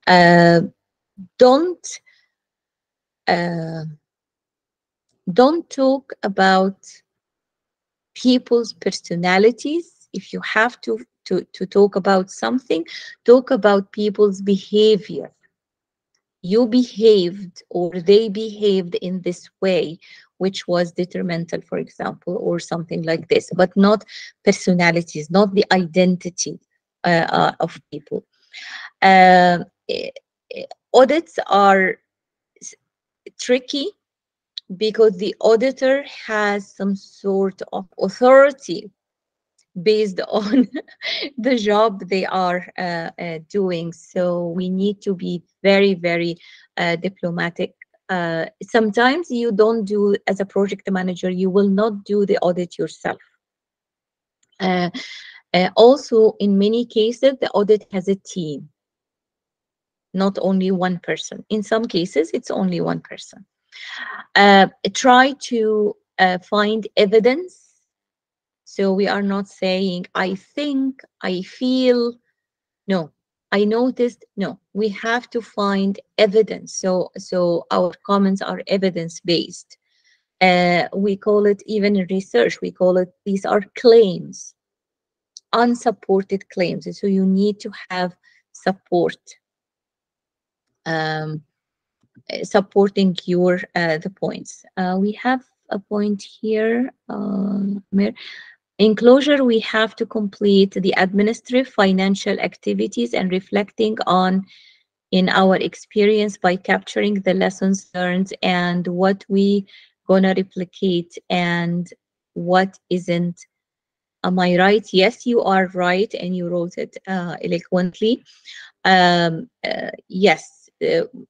Uh, don't uh, don't talk about people's personalities. If you have to talk about something, talk about people's behavior. You behaved or they behaved in this way, which was detrimental, for example, or something like this, but not personalities, not the identity of people. Uh, eh, Audits are tricky because the auditor has some sort of authority based on the job they are doing. So we need to be very, very diplomatic. Sometimes you don't do, as a project manager, you will not do the audit yourself. Also, in many cases, the audit has a team, not only one person. In some cases, it's only one person. Try to find evidence. So we are not saying, I think, I feel. No, I noticed. No, we have to find evidence. So our comments are evidence-based. We call it, even in research, we call it, these are claims, unsupported claims. So you need to have support. Supporting your the points. We have a point here. In closure, we have to complete the administrative financial activities and reflecting on in our experience by capturing the lessons learned and what we gonna replicate and what isn't. Am I right? Yes, you are right, and you wrote it eloquently. Yes,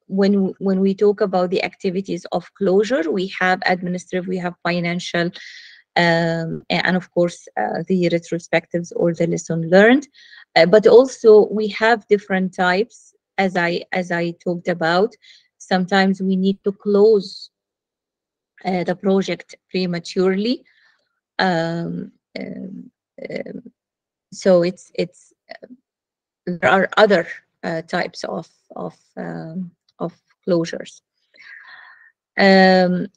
when we talk about the activities of closure, we have administrative, we have financial, and of course the retrospectives or the lesson learned. But also we have different types, as I talked about. Sometimes we need to close the project prematurely. Um, um, um, so there are other types of closures. Um,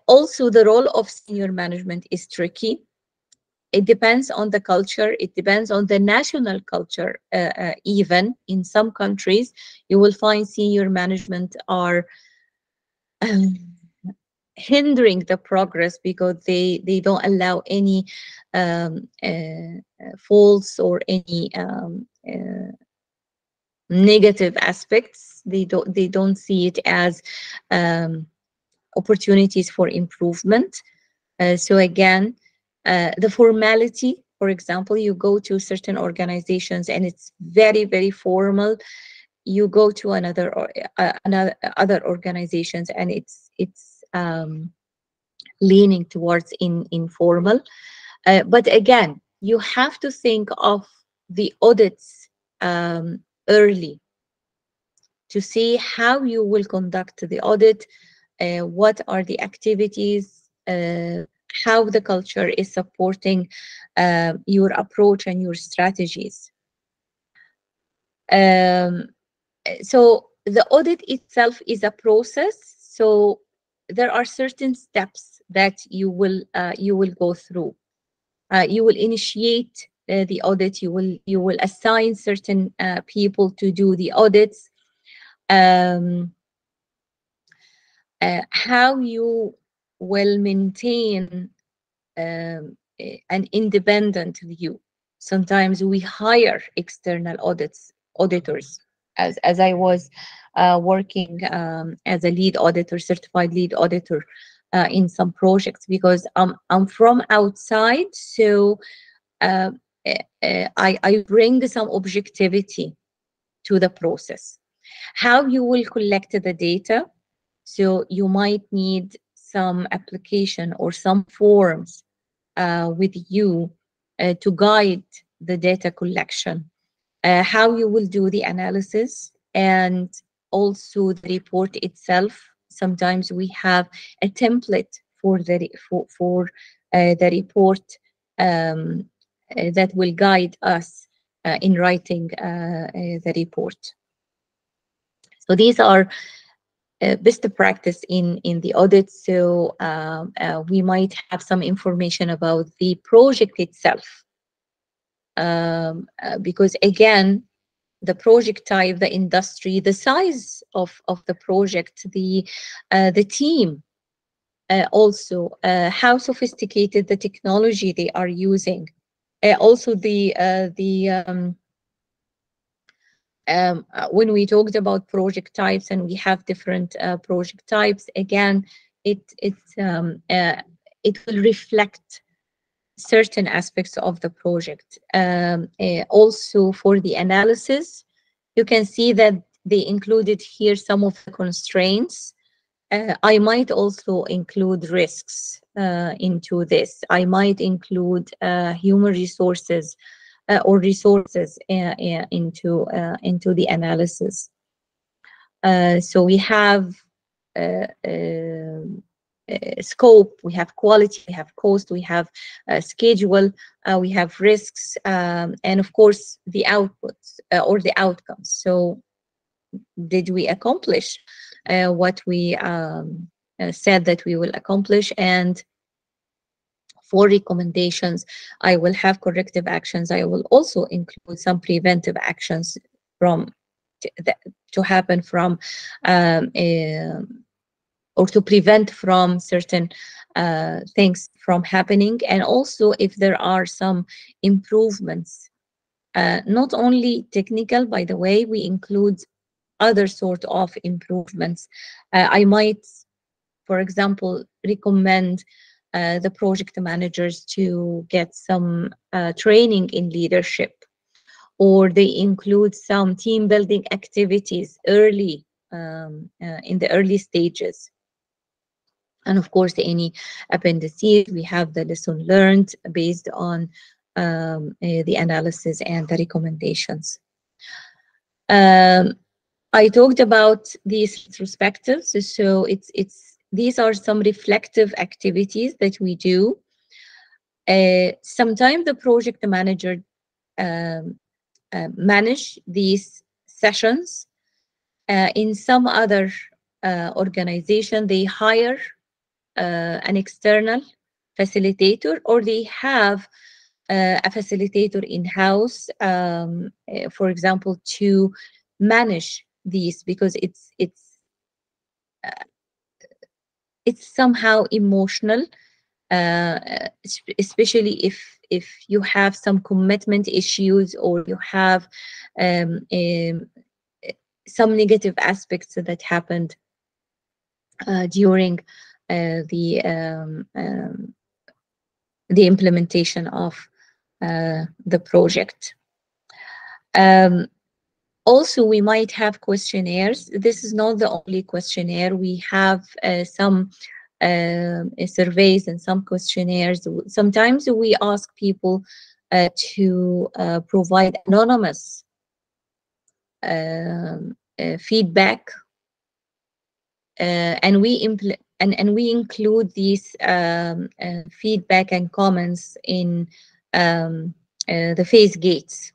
Also, the role of senior management is tricky. It depends on the culture. It depends on the national culture. Even in some countries, you will find senior management are um, hindering the progress because they don't allow any faults or any negative aspects. They don't see it as um, opportunities for improvement. So again, the formality, for example, you go to certain organizations and it's very, very formal. You go to another other organizations and it's leaning towards informal. But again, you have to think of the audits early to see how you will conduct the audit, what are the activities, how the culture is supporting your approach and your strategies. Um, so the audit itself is a process. So there are certain steps that you will go through. You will initiate the audit. You will assign certain people to do the audits. Um, how you will maintain an independent view. Sometimes we hire external auditors. As I was working as a lead auditor, certified lead auditor in some projects, because I'm from outside, so uh, I bring some objectivity to the process. How you will collect the data. So you might need some application or some forms with you to guide the data collection, how you will do the analysis, and also the report itself. Sometimes we have a template for the report that will guide us in writing the report. So these are best practice in the audit. So we might have some information about the project itself, because again, the project type, the industry, the size of the project, the team, also how sophisticated the technology they are using, also when we talked about project types, and we have different project types, again, it will reflect certain aspects of the project. Also, for the analysis, you can see that they included here some of the constraints. I might also include risks into this. I might include human resources or resources into the analysis. So we have scope, we have quality, we have cost, we have schedule, we have risks, and of course the outputs or the outcomes. So did we accomplish what we said that we will accomplish? And for recommendations, I will have corrective actions. I will also include some preventive actions to happen from or to prevent from certain things from happening. And also, if there are some improvements, not only technical, by the way, we include other sort of improvements. I might, for example, recommend the project managers to get some training in leadership, or they include some team building activities early in the early stages. And of course, any appendices, we have the lesson learned based on the analysis and the recommendations. I talked about these retrospectives, so these are some reflective activities that we do. Sometimes the project manager manage these sessions. In some other organization, they hire an external facilitator, or they have a facilitator in-house, for example, to manage these, because it's somehow emotional, especially if you have some commitment issues, or you have some negative aspects that happened during the implementation of the project. Also, we might have questionnaires. This is not the only questionnaire. We have some surveys and some questionnaires. Sometimes we ask people to provide anonymous feedback, and we include these feedback and comments in the phase gates.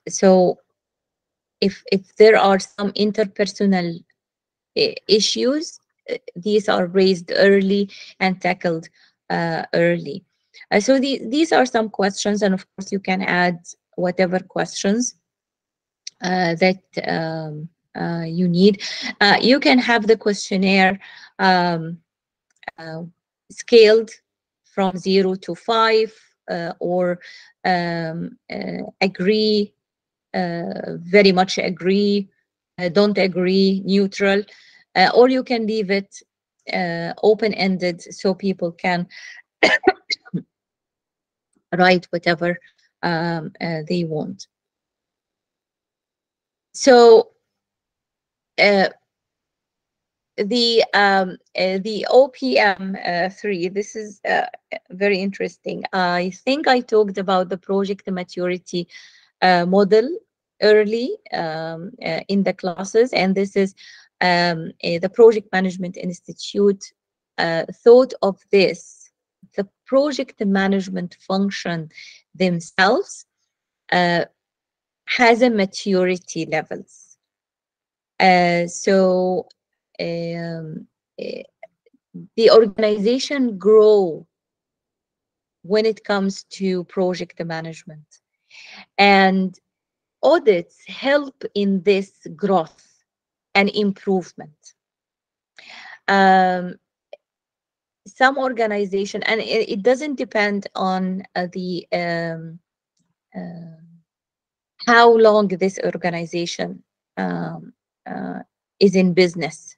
So if there are some interpersonal issues, these are raised early and tackled early. So these are some questions, and of course you can add whatever questions that you need. You can have the questionnaire scaled from 0 to 5, or agree, very much agree, don't agree, neutral, or you can leave it open-ended so people can write whatever they want. So the OPM 3, this is very interesting. I think I talked about the project maturity model early in the classes, and this is the Project Management Institute thought of this. The project management function themselves has a maturity levels. So the organization grow when it comes to project management, and audits help in this growth and improvement. Some organization, and it doesn't depend on how long this organization is in business.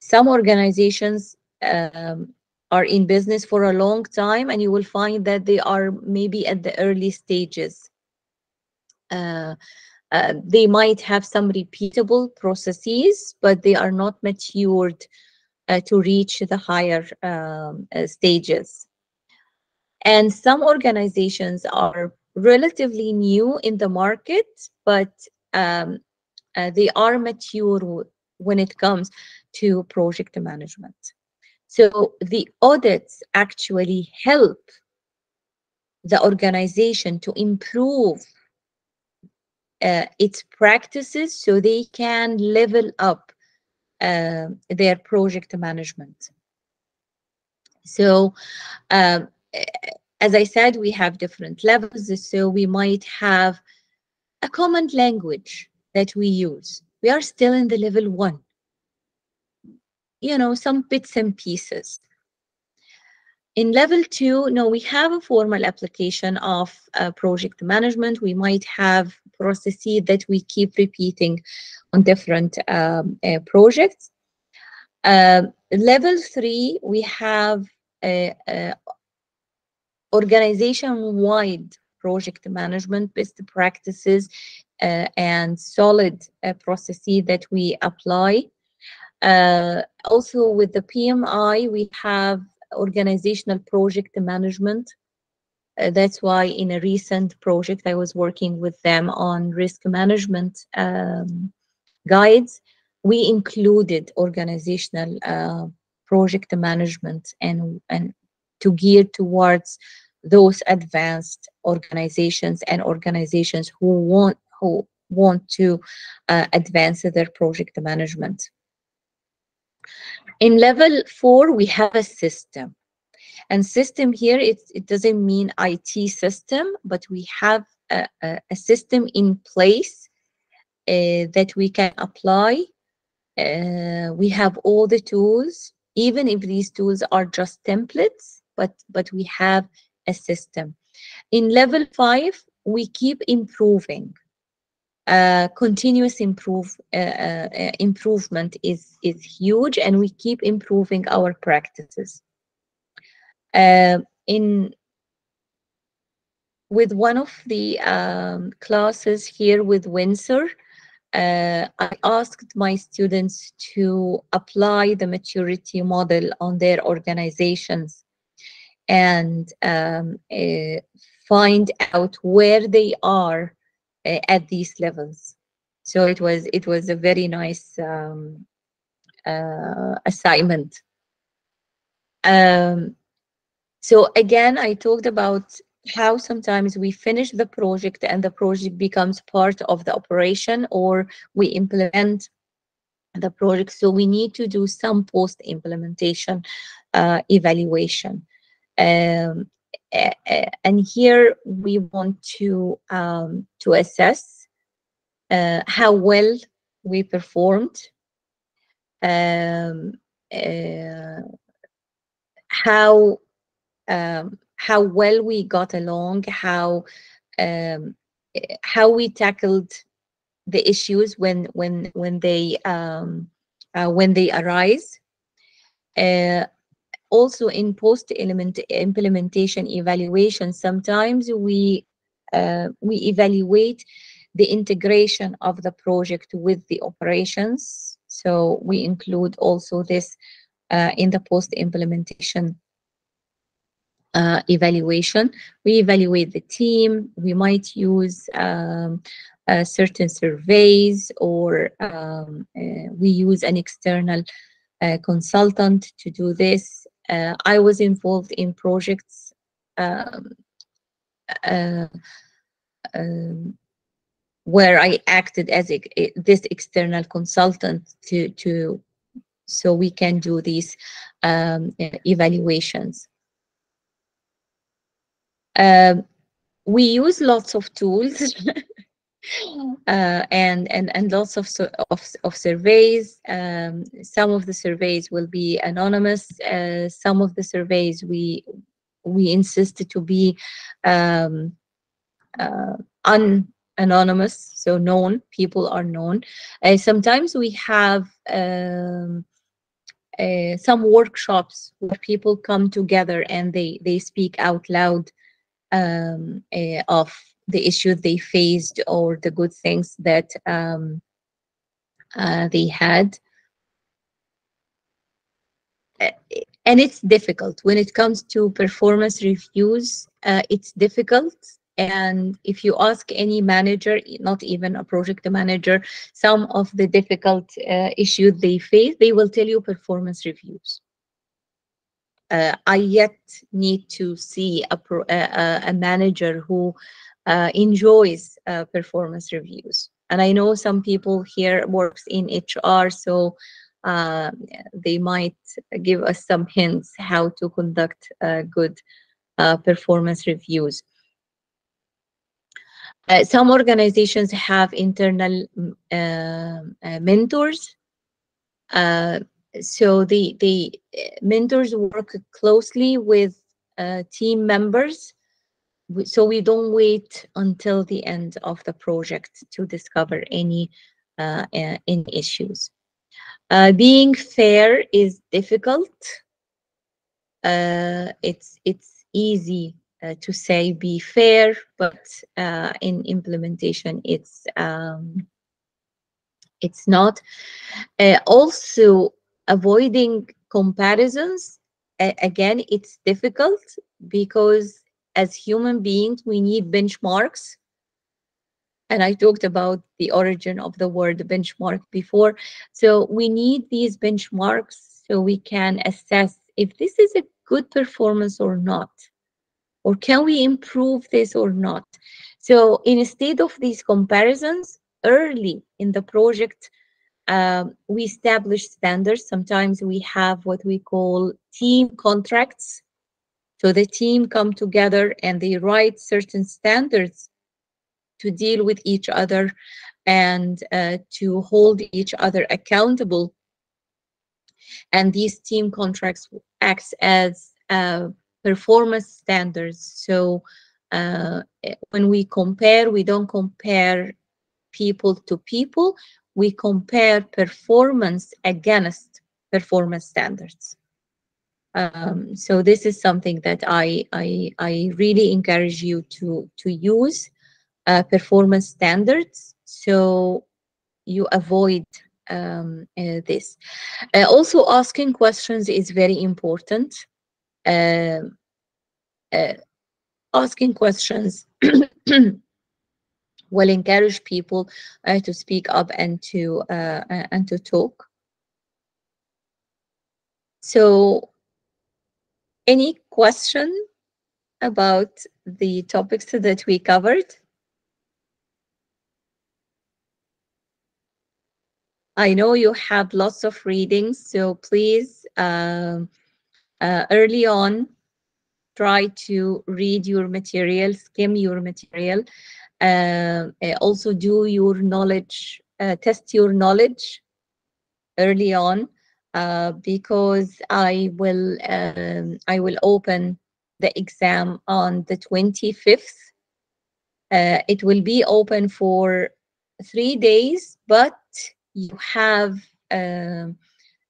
Some organizations are in business for a long time, and you will find that they are maybe at the early stages. They might have some repeatable processes, but they are not matured to reach the higher stages. And some organizations are relatively new in the market, but they are mature when it comes to project management. So the audits actually help the organization to improve its practices, so they can level up their project management. So as I said, we have different levels, so we might have a common language that we use. We are still in the level 1. You know, some bits and pieces. In level 2, no, we have a formal application of project management. We might have processes that we keep repeating on different projects. Level 3, we have organization-wide project management best practices and solid processes that we apply. Also with the PMI, we have organizational project management that's why in a recent project I was working with them on risk management guides. We included organizational project management and to gear towards those advanced organizations and organizations who want to advance their project management. In level 4, we have a system. And system here, it doesn't mean IT system, but we have a system in place that we can apply. We have all the tools, even if these tools are just templates, but we have a system. In level 5, we keep improving. Continuous improvement is huge, and we keep improving our practices. With one of the classes here with Windsor, I asked my students to apply the maturity model on their organizations and find out where they are at these levels. So it was a very nice assignment. So again, I talked about how sometimes we finish the project and the project becomes part of the operation, or we implement the project. So we need to do some post-implementation evaluation. And here we want to assess how well we performed, how well we got along, how we tackled the issues when they arise. Also, in implementation evaluation, sometimes we evaluate the integration of the project with the operations. So we include also this in the post-implementation evaluation. We evaluate the team. We might use certain surveys, or we use an external consultant to do this. I was involved in projects where I acted as this external consultant so we can do these evaluations. We use lots of tools and lots of surveys. Some of the surveys will be anonymous. Some of the surveys we insisted to be unanonymous, so known people are known. Sometimes we have some workshops where people come together and they speak out loud of the issues they faced or the good things that they had. And it's difficult when it comes to performance reviews. It's difficult. And if you ask any manager, not even a project manager, some of the difficult issues they face, they will tell you performance reviews. I yet need to see a manager who enjoys performance reviews. And I know some people here works in HR, so they might give us some hints how to conduct good performance reviews. Some organizations have internal mentors. So the mentors work closely with team members, so we don't wait until the end of the project to discover any issues. Being fair is difficult. It's easy to say be fair, but in implementation it's not. Also, avoiding comparisons, again, it's difficult because as human beings, we need benchmarks. And I talked about the origin of the word benchmark before. So we need these benchmarks so we can assess if this is a good performance or not, or can we improve this or not. So instead of these comparisons, early in the project, we establish standards. Sometimes we have what we call team contracts. So the team come together and they write certain standards to deal with each other and to hold each other accountable. And these team contracts acts as performance standards. So when we compare, we don't compare people to people, we compare performance against performance standards. So this is something that I really encourage you to use performance standards so you avoid this. Also, asking questions is very important. Um, Asking questions will encourage people to speak up and to talk. So, any question about the topics that we covered? I know you have lots of readings, so please, early on, try to read your material, skim your material. Also do your knowledge, test your knowledge early on, because I will open the exam on the 25th. It will be open for 3 days, but you have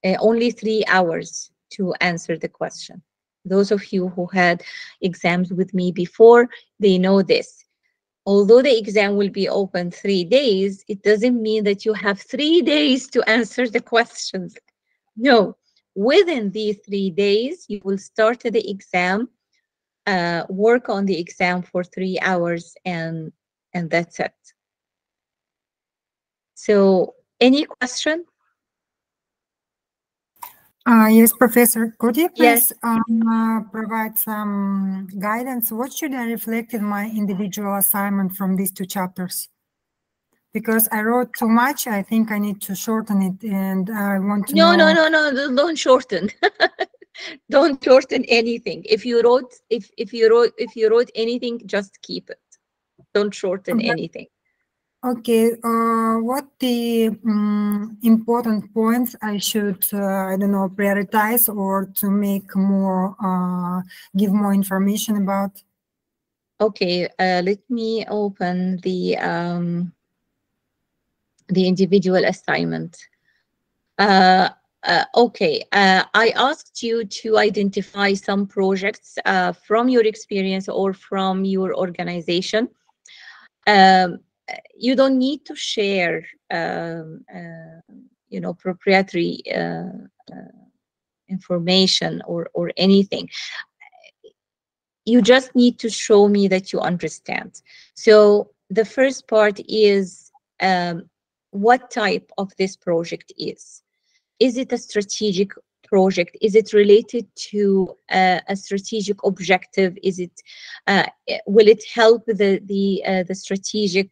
only 3 hours to answer the question. Those of you who had exams with me before, they know this. Although the exam will be open 3 days, it doesn't mean that you have 3 days to answer the questions. No, within these 3 days, you will start the exam, work on the exam for 3 hours, and that's it. So, any question? Yes, Professor. Could you Yes. please provide some guidance? What should I reflect in my individual assignment from these 2 chapters? Because I wrote too much, I think I need to shorten it, and I want to know. No, don't shorten. Don't shorten anything. If you wrote anything, just keep it. Don't shorten anything. Okay, what the important points I should, I don't know, prioritize or to make more, give more information about? Okay, let me open the individual assignment. Okay, I asked you to identify some projects from your experience or from your organization. You don't need to share, proprietary information or anything. You just need to show me that you understand. So the first part is what type of this project is. Is it a strategic project? Is it related to a strategic objective? Is it will it help the strategic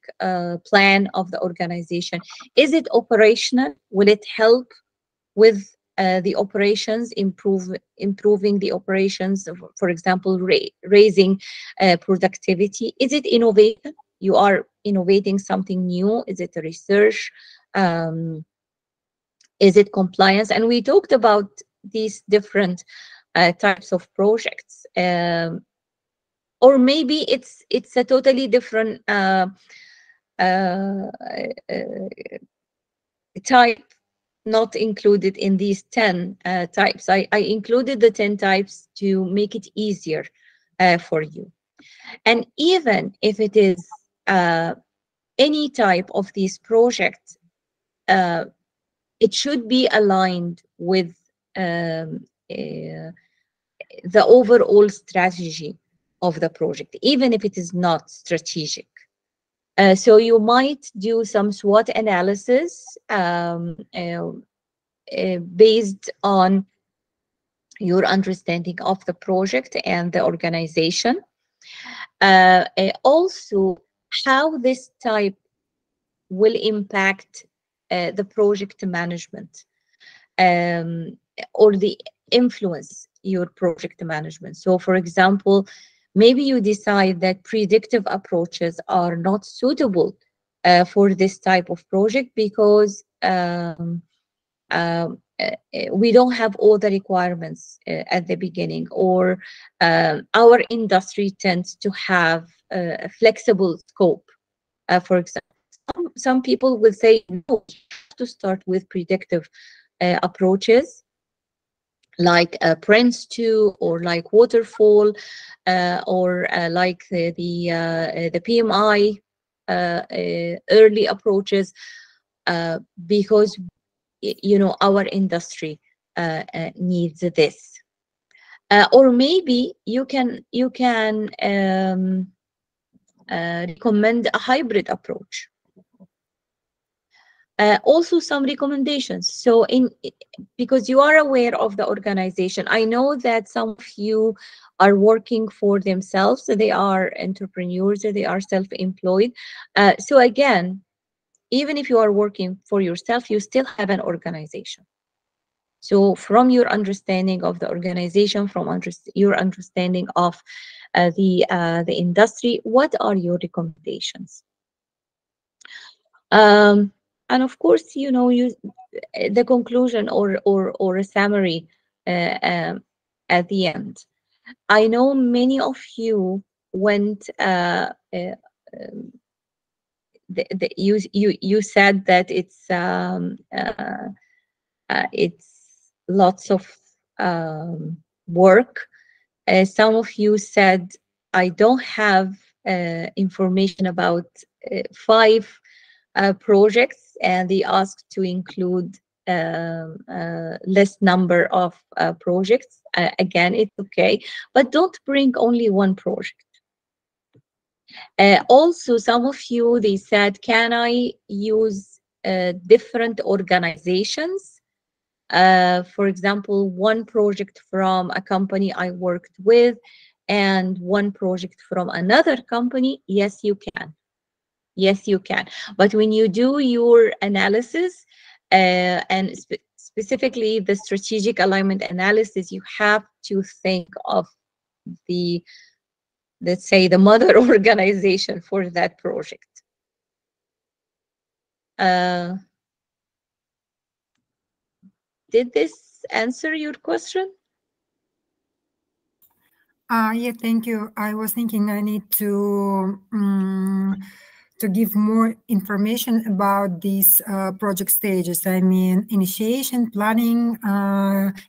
plan of the organization? Is it operational? Will it help with the operations, improving the operations, for example, raising productivity? Is it innovative? You are innovating something new? Is it a research? Is it compliance? And we talked about these different types of projects. Or maybe it's a totally different type, not included in these 10 types. I included the 10 types to make it easier for you. And even if it is any type of these projects, it should be aligned with the overall strategy of the project, even if it is not strategic. So you might do some SWOT analysis based on your understanding of the project and the organization. Also, how this type will impact the project management or the influence your project management. So, for example, maybe you decide that predictive approaches are not suitable for this type of project because we don't have all the requirements at the beginning, or our industry tends to have a flexible scope. For example, some people will say, no, you have to start with predictive approaches like Prince 2 or like Waterfall or like the PMI early approaches because our industry needs this. Or maybe you can recommend a hybrid approach. Also some recommendations. So because you are aware of the organization, I know that some of you are working for themselves, so they are entrepreneurs, or they are self-employed. So again, even if you are working for yourself, you still have an organization. So from your understanding of the organization, from your understanding of the industry, what are your recommendations? And of course, the conclusion or a summary at the end. I know many of you went. You said that it's lots of work. Some of you said, I don't have information about 5 projects, and they asked to include less number of projects. Again, it's okay, but don't bring only one project. Also, some of you, they said, can I use different organizations? For example, one project from a company I worked with and one project from another company. Yes, you can. Yes, you can. But when you do your analysis and specifically the strategic alignment analysis, you have to think of the, let's say, the mother organization for that project. Did this answer your question? Yeah, thank you. I was thinking I need to give more information about these project stages. I mean, initiation, planning,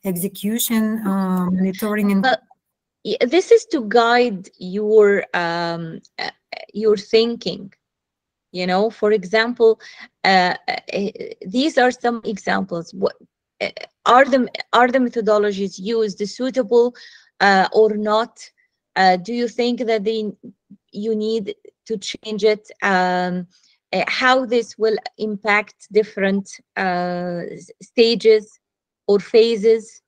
execution, monitoring, and this is to guide your thinking. For example, these are some examples. What are the methodologies used suitable or not? Do you think that you need to change it? How this will impact different stages or phases?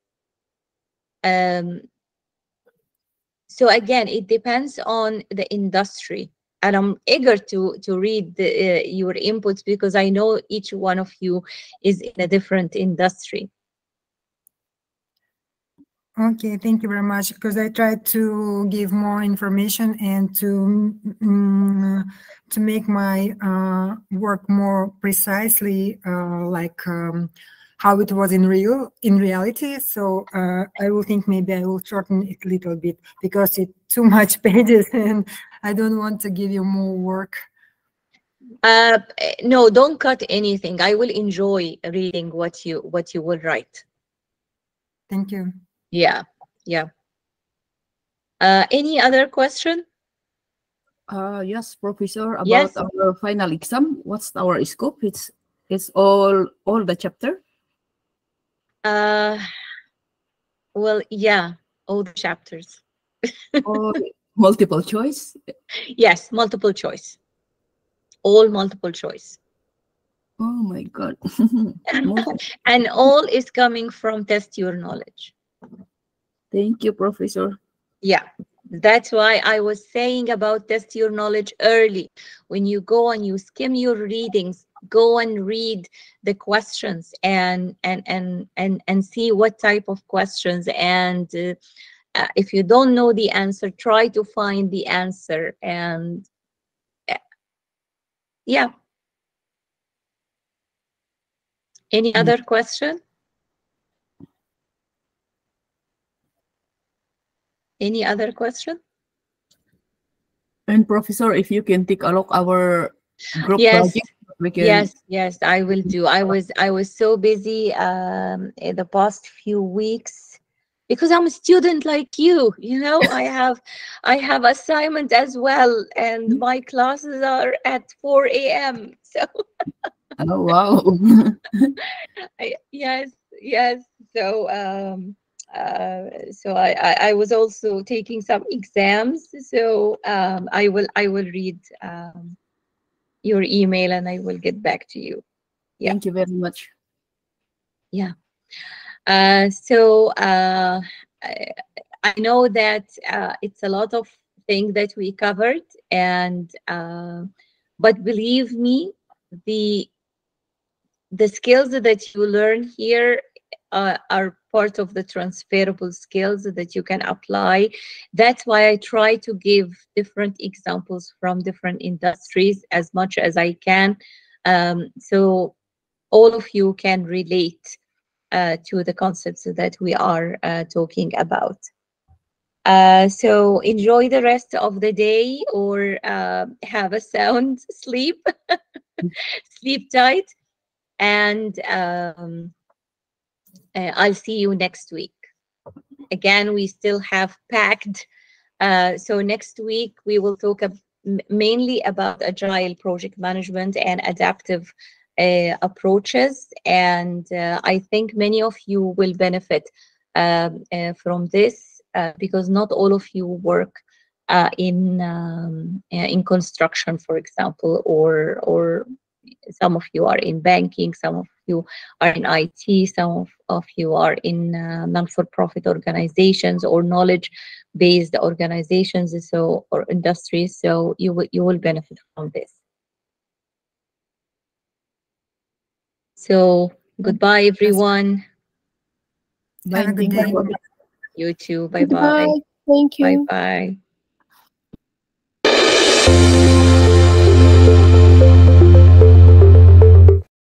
So again, it depends on the industry, and I'm eager to read your inputs because I know each one of you is in a different industry. Okay, thank you very much, because I tried to give more information and to make my work more precisely, like how it was in reality. So I will think maybe I will shorten it a little bit because it's too much pages and I don't want to give you more work. No, don't cut anything. I will enjoy reading what you will write. Thank you. Yeah. Any other question? Yes, Professor, about Yes. our final exam. What's our scope? It's all the chapter. Well, yeah, all the chapters. multiple choice? Yes, multiple choice. All multiple choice. Oh my God. And all is coming from test your knowledge. Thank you, Professor. Yeah, that's why I was saying about test your knowledge early. When you go and you skim your readings, go and read the questions and see what type of questions. And if you don't know the answer, try to find the answer. And yeah. Any other question? Any other question? And Professor, if you can take a look our group Yes. project, we can. Yes, I will do. I was so busy in the past few weeks because I'm a student like you. You know, I have assignment as well, and my classes are at 4 a.m. So Oh wow. yes. So so I was also taking some exams. So I will read your email and I will get back to you. Yeah. Thank you very much. Yeah. So I know that it's a lot of things that we covered, and but believe me, the skills that you learn here are part of the transferable skills that you can apply. That's why I try to give different examples from different industries as much as I can, so all of you can relate to the concepts that we are talking about. So enjoy the rest of the day, or have a sound sleep, sleep tight, and I'll see you next week. Again, we still have packed. So next week we will talk mainly about agile project management and adaptive approaches, and I think many of you will benefit from this because not all of you work in construction, for example, or some of you are in banking, some of you are in IT, some of you are in non-for-profit organizations or knowledge-based organizations, so or industries. So you will benefit from this. So goodbye, everyone. Have a good day. You too. Bye bye. Bye. Thank you. Bye bye.